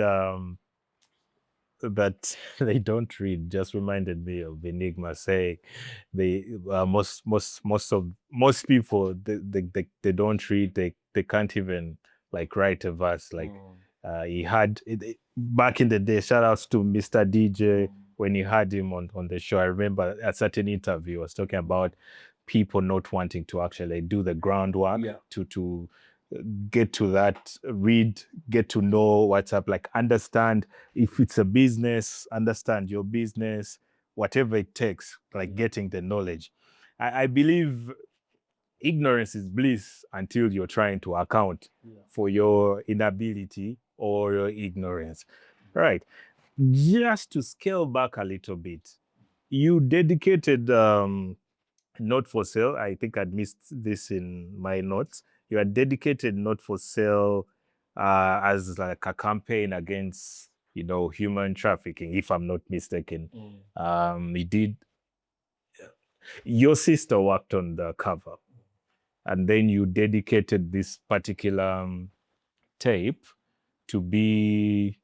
that they don't read, just reminded me of Enigma saying most people they don't read, they can't even like write a verse. Like he had back in the day. Shout outs to Mr. DJ when you had him on the show. I remember a certain interview he was talking about people not wanting to actually do the groundwork to get to that, read, get to know what's up, like understand if it's a business, understand your business, whatever it takes, like getting the knowledge. I believe ignorance is bliss until you're trying to account for your inability or your ignorance. Right. Just to scale back a little bit, you dedicated Not For Sale. I think I'd missed this in my notes. You are dedicated Not For Sale as like a campaign against, human trafficking, if I'm not mistaken. You did. Your sister worked on the cover, and then you dedicated this particular tape to be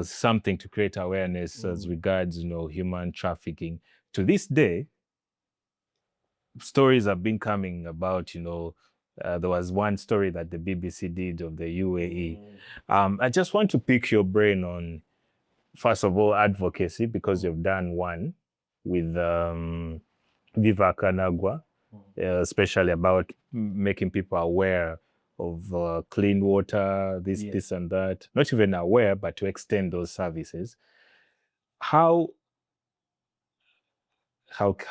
something to create awareness as regards, human trafficking. To this day, stories have been coming about, there was one story that the BBC did of the UAE. I just want to pick your brain on, first of all, advocacy, because you've done one with Viva Kanagwa, especially about making people aware of clean water, this and that. Not even aware, but to extend those services. How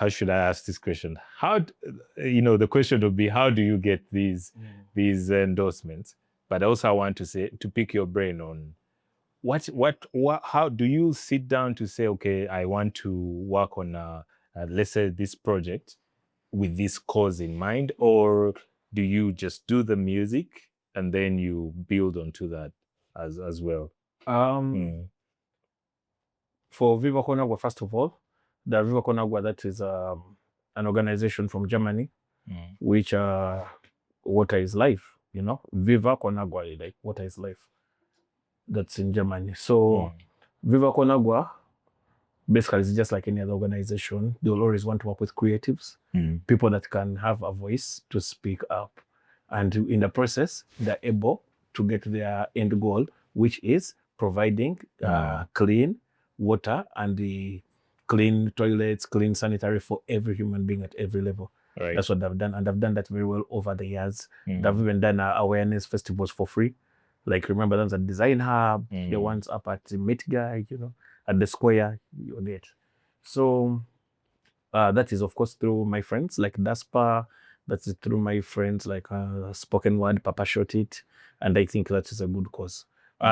should I ask this question? The question would be, how do you get these endorsements? But also I want to pick your brain on how do you sit down to say, okay, I want to work on let's say this project with this cause in mind, or do you just do the music and then you build onto that as well? For Viva Conagua, first of all, the Viva Conagua, that is an organization from Germany, which water is life, Viva Conagua, like water is life. That's in Germany. So Viva Conagua, basically, it's just like any other organization. They'll always want to work with creatives, people that can have a voice to speak up. And in the process, they're able to get their end goal, which is providing clean water and the clean toilets, clean sanitary for every human being at every level. Right. That's what they've done. And they've done that very well over the years. They've even done awareness festivals for free. Like, remember, that's at Design Hub, the ones up at the Met Guy, at the Square, you get. So that is, of course, through my friends like Daspa. That's through my friends like Spoken Word, Papa Shot It. And I think that is a good cause.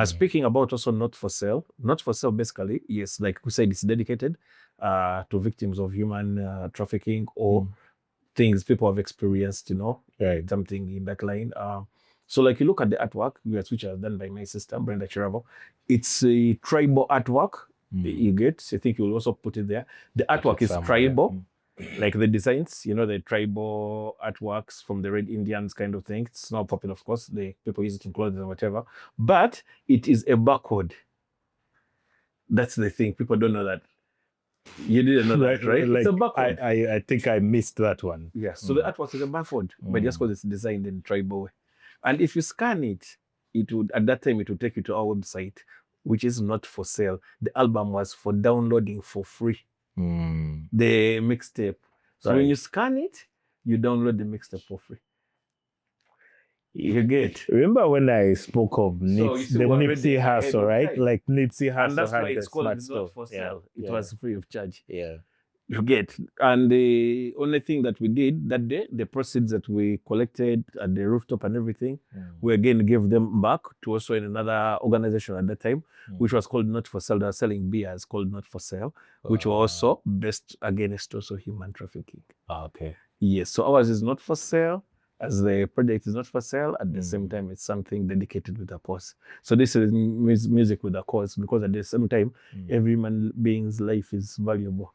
Speaking about also Not For Sale basically, yes, like we said, it's dedicated to victims of human trafficking or things people have experienced, something in that line. So like you look at the artwork, which are done by my sister, Brenda Chiravo. It's a tribal artwork. You get, I think you'll also put it there. The artwork is tribal, like the designs, the tribal artworks from the Red Indians kind of thing. It's not popular, of course. The people use it in clothes and whatever. But it is a barcode. That's the thing. People don't know that. You didn't know that, right? Like, it's a barcode. I think I missed that one. Yeah, so the artwork is a barcode, but just because it's designed in tribal way. And if you scan it, at that time, it would take you to our website, which is Not For Sale. The album was for downloading for free. The mixtape. So when you scan it, you download the mixtape for free. You get. Remember when I spoke of So you see, the we're already Nipsey ahead Hussle, of right? time. Like Nipsey Hussle And that's why had the it's called smart not stove. for Yeah, sale. It yeah, was free of charge. yeah. You get. And the only thing that we did that day, the proceeds that we collected at the rooftop and everything, we again gave them back to also in another organization at that time, which was called Not for Sale. They were selling beers called Not for Sale, which were also based against also human trafficking. Okay. Yes. So ours is not for sale. As the project is not for sale, at the same time, it's something dedicated with a cause. So this is music with a cause, because at the same time, every human being's life is valuable.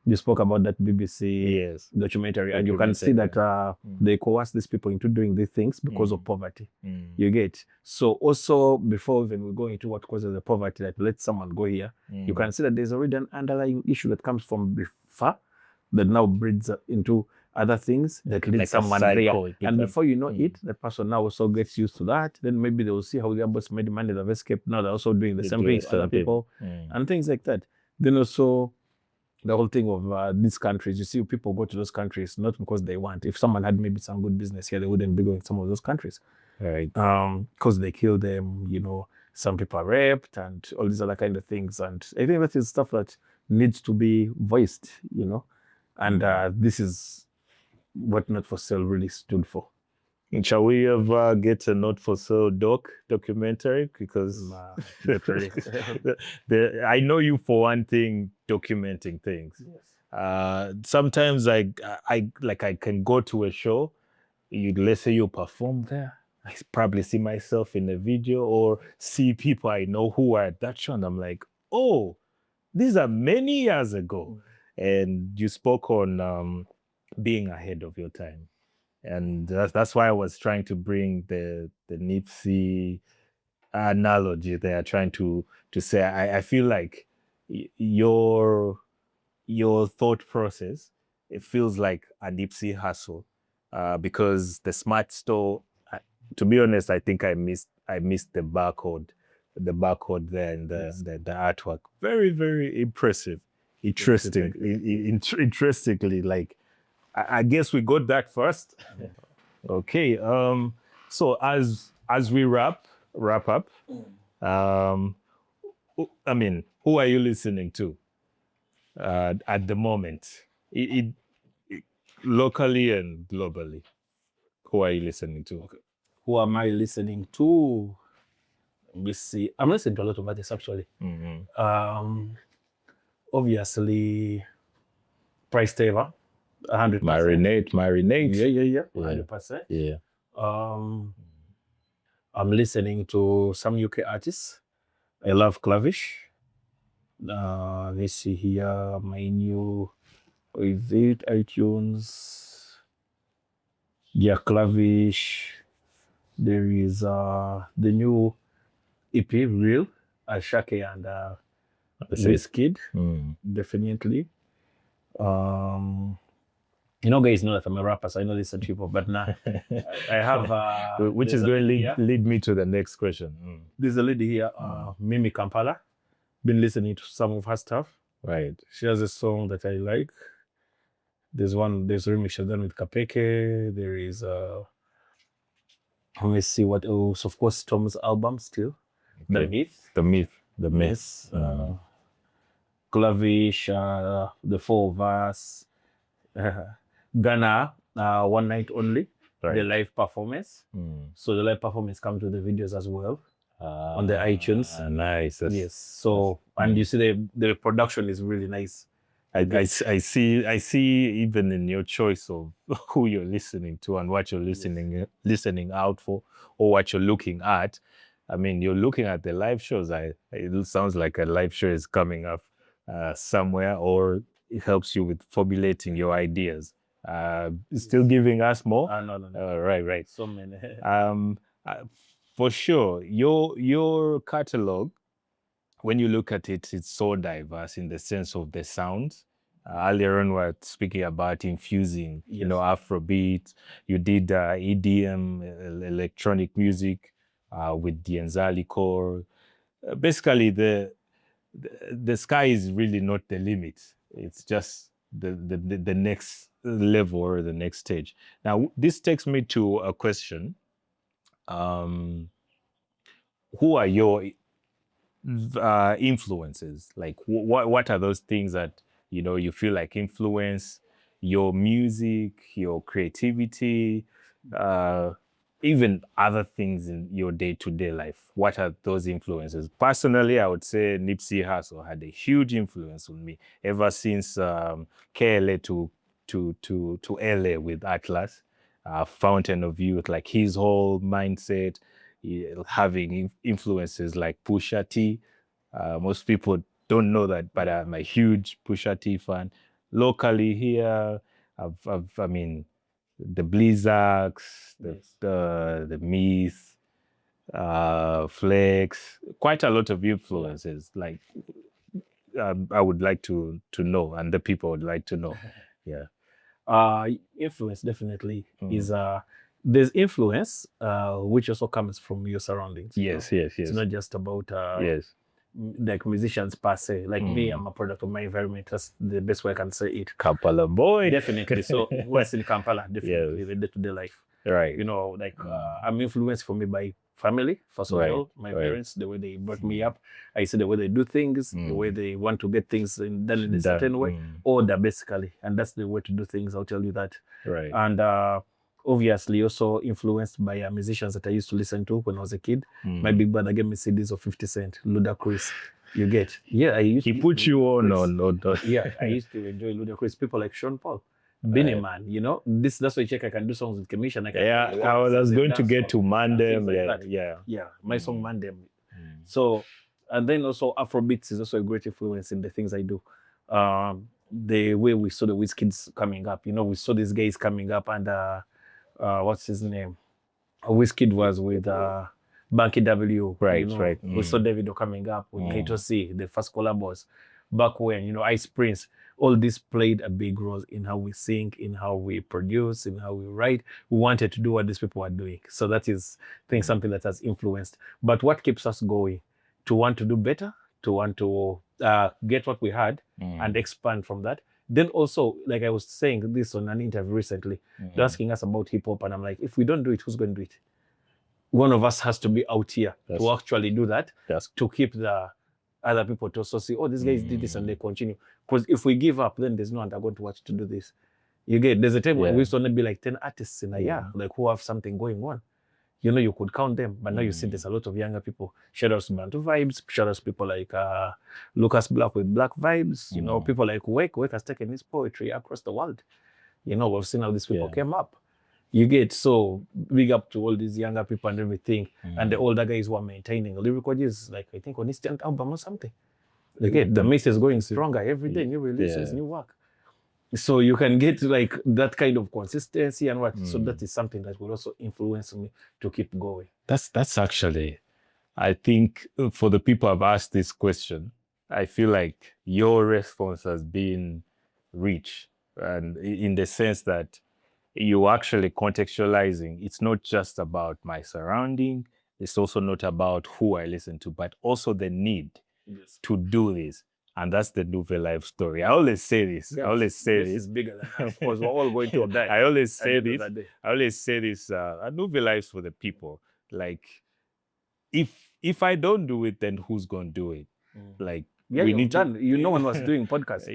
You spoke about that BBC Yes. documentary, and you can see that they coerce these people into doing these things because of poverty. You get. So also, before even we go into what causes the poverty, like let someone go here, you can see that there's already an underlying issue that comes from before that now breeds into other things that lead Like a someone cycle. there. And before you know it, that person now also gets used to that. Then maybe they will see how their boss made money, they've escaped. Now they're also doing the same things to other people and things like that. Then also, the whole thing of these countries, you see people go to those countries not because they want. If someone had maybe some good business here, they wouldn't be going to some of those countries. Right. Because they kill them, some people are raped and all these other kind of things. And I think that is stuff that needs to be voiced, And this is what Not for Sale really stood for. Shall we ever get a Not for Sale documentary? Because Literally. I know you for one thing documenting things. Yes. Sometimes I can go to a show. Let's say you perform there. I probably see myself in a video or see people I know who are at that show, and I'm like, oh, these are many years ago. And you spoke on being ahead of your time. And that's why I was trying to bring the Nipsey analogy there, trying to say I feel like your thought process, it feels like a Nipsey hustle, because the smart store. To be honest, I think I missed the barcode there in the artwork. Very, very impressive, interestingly, like. I guess we got that first. Okay. So as we wrap up, I mean, who are you listening to at the moment? Locally and globally, who are you listening to? Okay. Who am I listening to? Let me see. I'm listening to a lot of artists actually. Obviously, Price Taver. 100%. Marinate. Yeah. 100%. Yeah. I'm listening to some UK artists. I love Clavish. Let's see here. My new, is it iTunes? Yeah, Clavish. There is the new EP, Real, Ashake and Wizkid. Definitely. Guys know that I'm a rapper, so I know this is people, but now I have which is going to lead me to the next question. There's a lady here, Mimi Kampala. Been listening to some of her stuff. Right. She has a song that I like. There's remix she's done with Kapeke. There is let me see what else. Of course, Tom's album still. Okay. The Myth. Yes. Clavish, the four of us. Ghana, One Night Only, right. The live performance. So the live performance comes with the videos as well on the iTunes. Nice. Yes. So and you see the production is really nice. I see even in your choice of who you're listening to and what you're listening out for or what you're looking at. I mean, you're looking at the live shows. It sounds like a live show is coming up somewhere, or it helps you with formulating your ideas. Still giving us more? No. Right. So many. For sure, your catalog, when you look at it, it's so diverse in the sense of the sounds. Earlier on, we were speaking about infusing, Afrobeat. You did EDM, electronic music with the Enzali core. Basically, the sky is really not the limit. It's just the next level or the next stage. Now, this takes me to a question. who are your influences? Like what are those things that you feel like influence your music, your creativity, even other things in your day-to-day life? What are those influences? Personally, I would say Nipsey Hussle had a huge influence on me ever since KLA to LA with Atlas, Fountain of Youth. Like his whole mindset, having influences like Pusha T. Most people don't know that, but I'm a huge Pusha T fan. Locally here, I mean, the Blizzards, the Myth, Flex, quite a lot of influences. Like I would like to know, and the people would like to know. Yeah. Influence definitely is there's influence which also comes from your surroundings. Yes. It's not just about Yes. like musicians per se. Like me, I'm a product of my environment. That's the best way I can say it. Kampala Boy. Definitely. So what's in Kampala, definitely, Yes. the day-to-day life. Right. Like I'm influenced for me by family, first of Right. all, my Right. parents, the way they brought me up. I see the way they do things, the way they want to get things done in a certain way, order basically. And that's the way to do things, I'll tell you that. Right. And obviously also influenced by musicians that I used to listen to when I was a kid. My big brother gave me CDs of 50 Cent, Ludacris. You get? Yeah, I used He put you on. Yeah, I used to enjoy Ludacris. People like Sean Paul, Benny Man. That's why check. I can do songs with Commission. I was going to get to Mandem. Yeah, my song Mandem. So, and then also Afrobeats is also a great influence in the things I do. The way we saw the Wizkids coming up, we saw these guys coming up, and what's his name? Wizkid was with Banky W. Right. We saw Davido coming up with Kato C, the first collabos. Back when, Ice Prince, all this played a big role in how we sing, in how we produce, in how we write. We wanted to do what these people are doing. So that is, I think, something that has influenced. But what keeps us going? To want to do better, to want to get what we had and expand from that. Then also, like I was saying this on an interview recently, they're asking us about hip hop, and I'm like, if we don't do it, who's going to do it? One of us has to be out here to actually do that, to keep the other people to also see, oh, these guys did this and they continue. Because if we give up, then there's no one that going to watch to do this. You get, there's a time when we used to only be like 10 artists in a year, like who have something going on. You could count them, but now you see there's a lot of younger people. Shout out to Bantu Vibes, shout out to people like Lucas Black with Black Vibes, people like Wake has taken his poetry across the world. We've seen how these people came up. You get, so big up to all these younger people and everything. And the older guys who are maintaining lyrical is like, I think on his 10th album or something. You get, the mix is going stronger every day, new releases, new work. So you can get like that kind of consistency and what. So that is something that will also influence me to keep going. That's actually, I think for the people I've asked this question, I feel like your response has been rich, and in the sense that you actually contextualizing. It's not just about my surrounding. It's also not about who I listen to, but also the need to do this. And that's the NuveyLive story. I always say this. This is bigger than us, because we're all going to die. I always say this. NuveyLive's for the people. Like, if I don't do it, then who's going to do it? Like, we need done. No one was doing podcasts.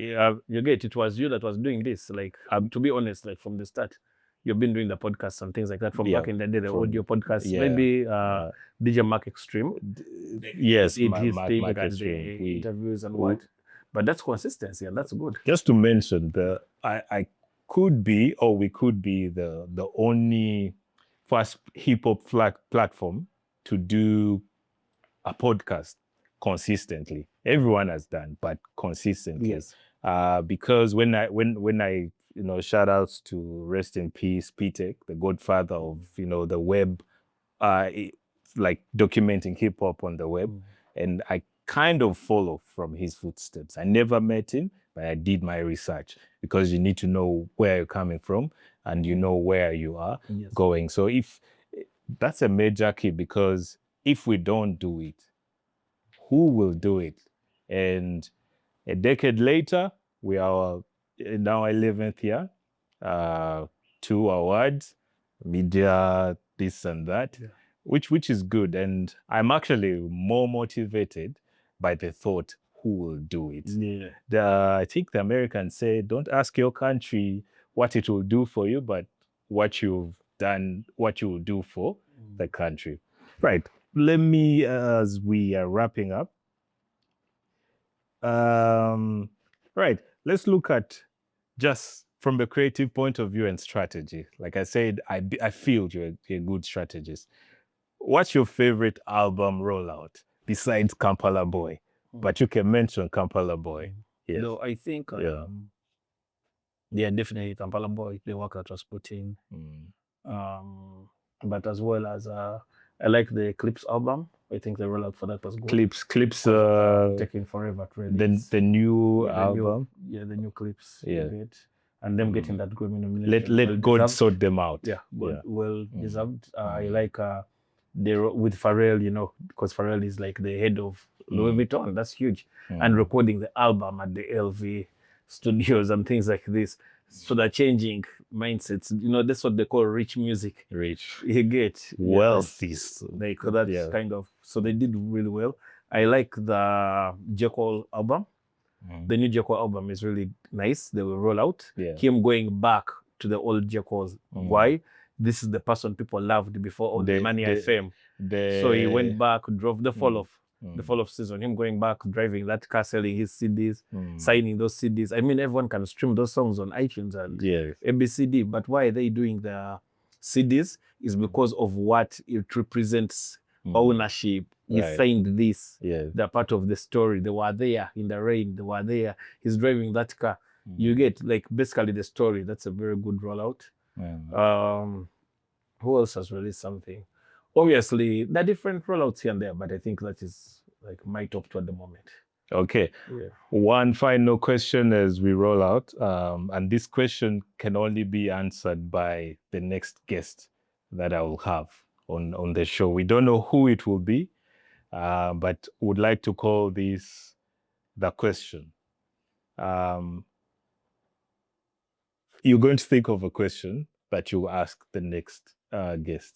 You get, it was you that was doing this. Like, to be honest, like from the start, you've been doing the podcasts and things like that from back in the day, the audio podcasts. Maybe DJ Mark Extreme. Yes, his Mark thing, Extreme. the interviews and what. But that's consistency, and that's good. Just to mention, I could be, or we could be, the only first hip hop platform to do a podcast consistently. Everyone has done, but consistently. Yes. Because when I shout outs to rest in peace, P-Tech, the godfather of the web, like documenting hip hop on the web, and I kind of follow from his footsteps. I never met him, but I did my research, because you need to know where you're coming from and where you are going. So if that's a major key, because if we don't do it, who will do it? And a decade later, we are in our 11th year, 2 awards, media, this and that. which is good. And I'm actually more motivated by the thought who will do it. Yeah. I think the Americans say, don't ask your country what it will do for you, but what you've done, what you will do for the country. Right. Let me, as we are wrapping up, right, let's look at just from the creative point of view and strategy. Like I said, I feel you're a good strategist. What's your favorite album rollout besides Kampala Boy? But you can mention Kampala Boy. Yes. No, I think definitely Kampala Boy, the work that was put in. But as well as I like the Clips album. I think the rollout for that was good. Clips taking forever to release. the new album. The new Clips. Yeah. And them getting that Grammy nomination. Let God sort them out. Yeah, well deserved. I like with Pharrell, you know, because Pharrell is like the head of Louis Vuitton. That's huge. And recording the album at the LV studios and things like this. So they're changing mindsets. You know, that's what they call rich music. Rich. You get wealthy. Like that's kind of, so they did really well. I like the J. Cole album. The new J. Cole album is really nice. They will roll out. Him going back to the old J. Cole's. Why? This is the person people loved before all the money and fame. So he went back, drove the fall of season, him going back, driving that car, selling his CDs, signing those CDs. I mean, everyone can stream those songs on iTunes and ABCD, but why are they doing the CDs is because of what it represents, ownership. He signed this. They're part of the story. They were there in the rain. They were there. He's driving that car. You get like basically the story. That's a very good rollout. Who else has released something? Obviously, there are different rollouts here and there, but I think that is like my top two at the moment. Okay. One final question as we roll out, and this question can only be answered by the next guest that I will have on the show. We don't know who it will be, but would like to call this the question. You're going to think of a question that you ask the next guest,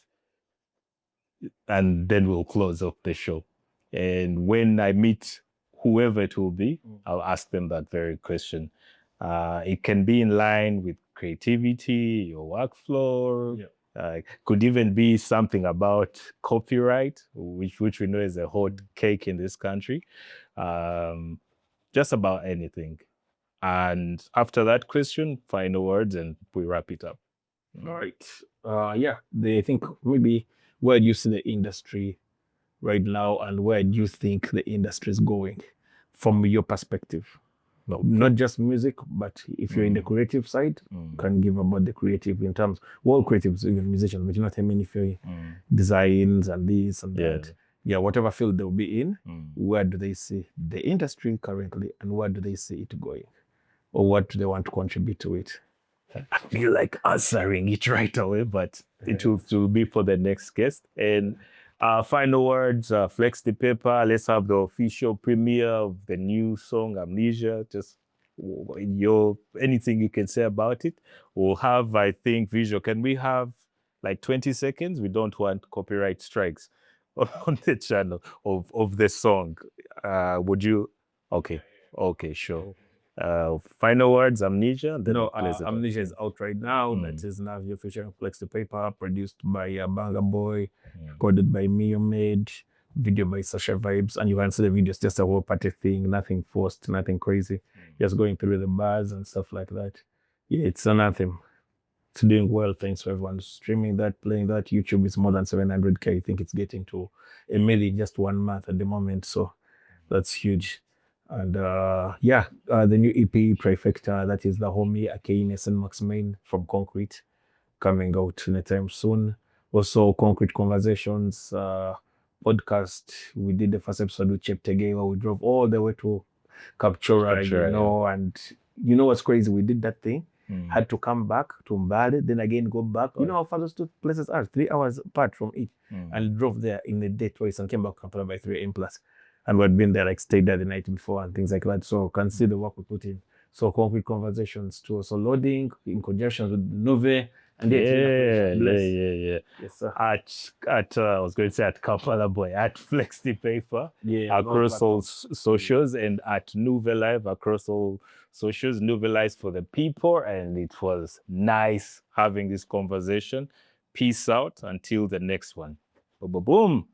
and then we'll close off the show. And when I meet whoever it will be, I'll ask them that very question. It can be in line with creativity, your workflow. Could even be something about copyright, which we know is a hot cake in this country. Just about anything. And after that question, final words, and we wrap it up. All right. I think maybe where do you see the industry right now, and where do you think the industry is going from your perspective? Not just music, but if you're in the creative side, can give about the creative in terms, well, creatives, even musicians, but you know what I mean, if you're designs and this and that. Whatever field they'll be in, where do they see the industry currently, and where do they see it going? Or what do they want to contribute to it? I feel like answering it right away, but it will be for the next guest. And final words, flex the paper. Let's have the official premiere of the new song, Amnesia. Just anything you can say about it. We'll have, I think, visual. Can we have like 20 seconds? We don't want copyright strikes on the channel of the song. Would you? Okay, sure. Final words, Amnesia. Amnesia is out right now. That is now your featuring Flex the Paper, produced by Kampala Boy, recorded by me, made video by Sasha Vibes, and you can see the video. It's just a whole party thing, nothing forced, nothing crazy, just going through the bars and stuff like that. It's an anthem. It's doing well. Thanks for everyone streaming that, playing that. YouTube is more than 700K. I think it's getting to 1 million just 1 month at the moment, so that's huge. And the new EP Trifecta, that is the homie Akaines and Max Main from Concrete, coming out anytime soon. Also Concrete Conversations podcast. We did the first episode with Cheptegei where we drove all the way to Kapchora, and you know what's crazy? We did that thing, had to come back to Mbale, then again go back. You know how far those two places are? 3 hours apart from each. And drove there in the day twice and came back to Kampala by 3 a.m. plus. And we'd been there, like stayed there the night before and things like that. So can see the work we put in. So Concrete Conversations too. So loading in conjunction with Nuve And Yeah. Yes, sir. At I was going to say at Kampala Boy, at Flexi Paper, Yeah, across all platforms. socials, and at NuveyLive across all socials. NuveyLive for the people, and it was nice having this conversation. Peace out until the next one. Boom.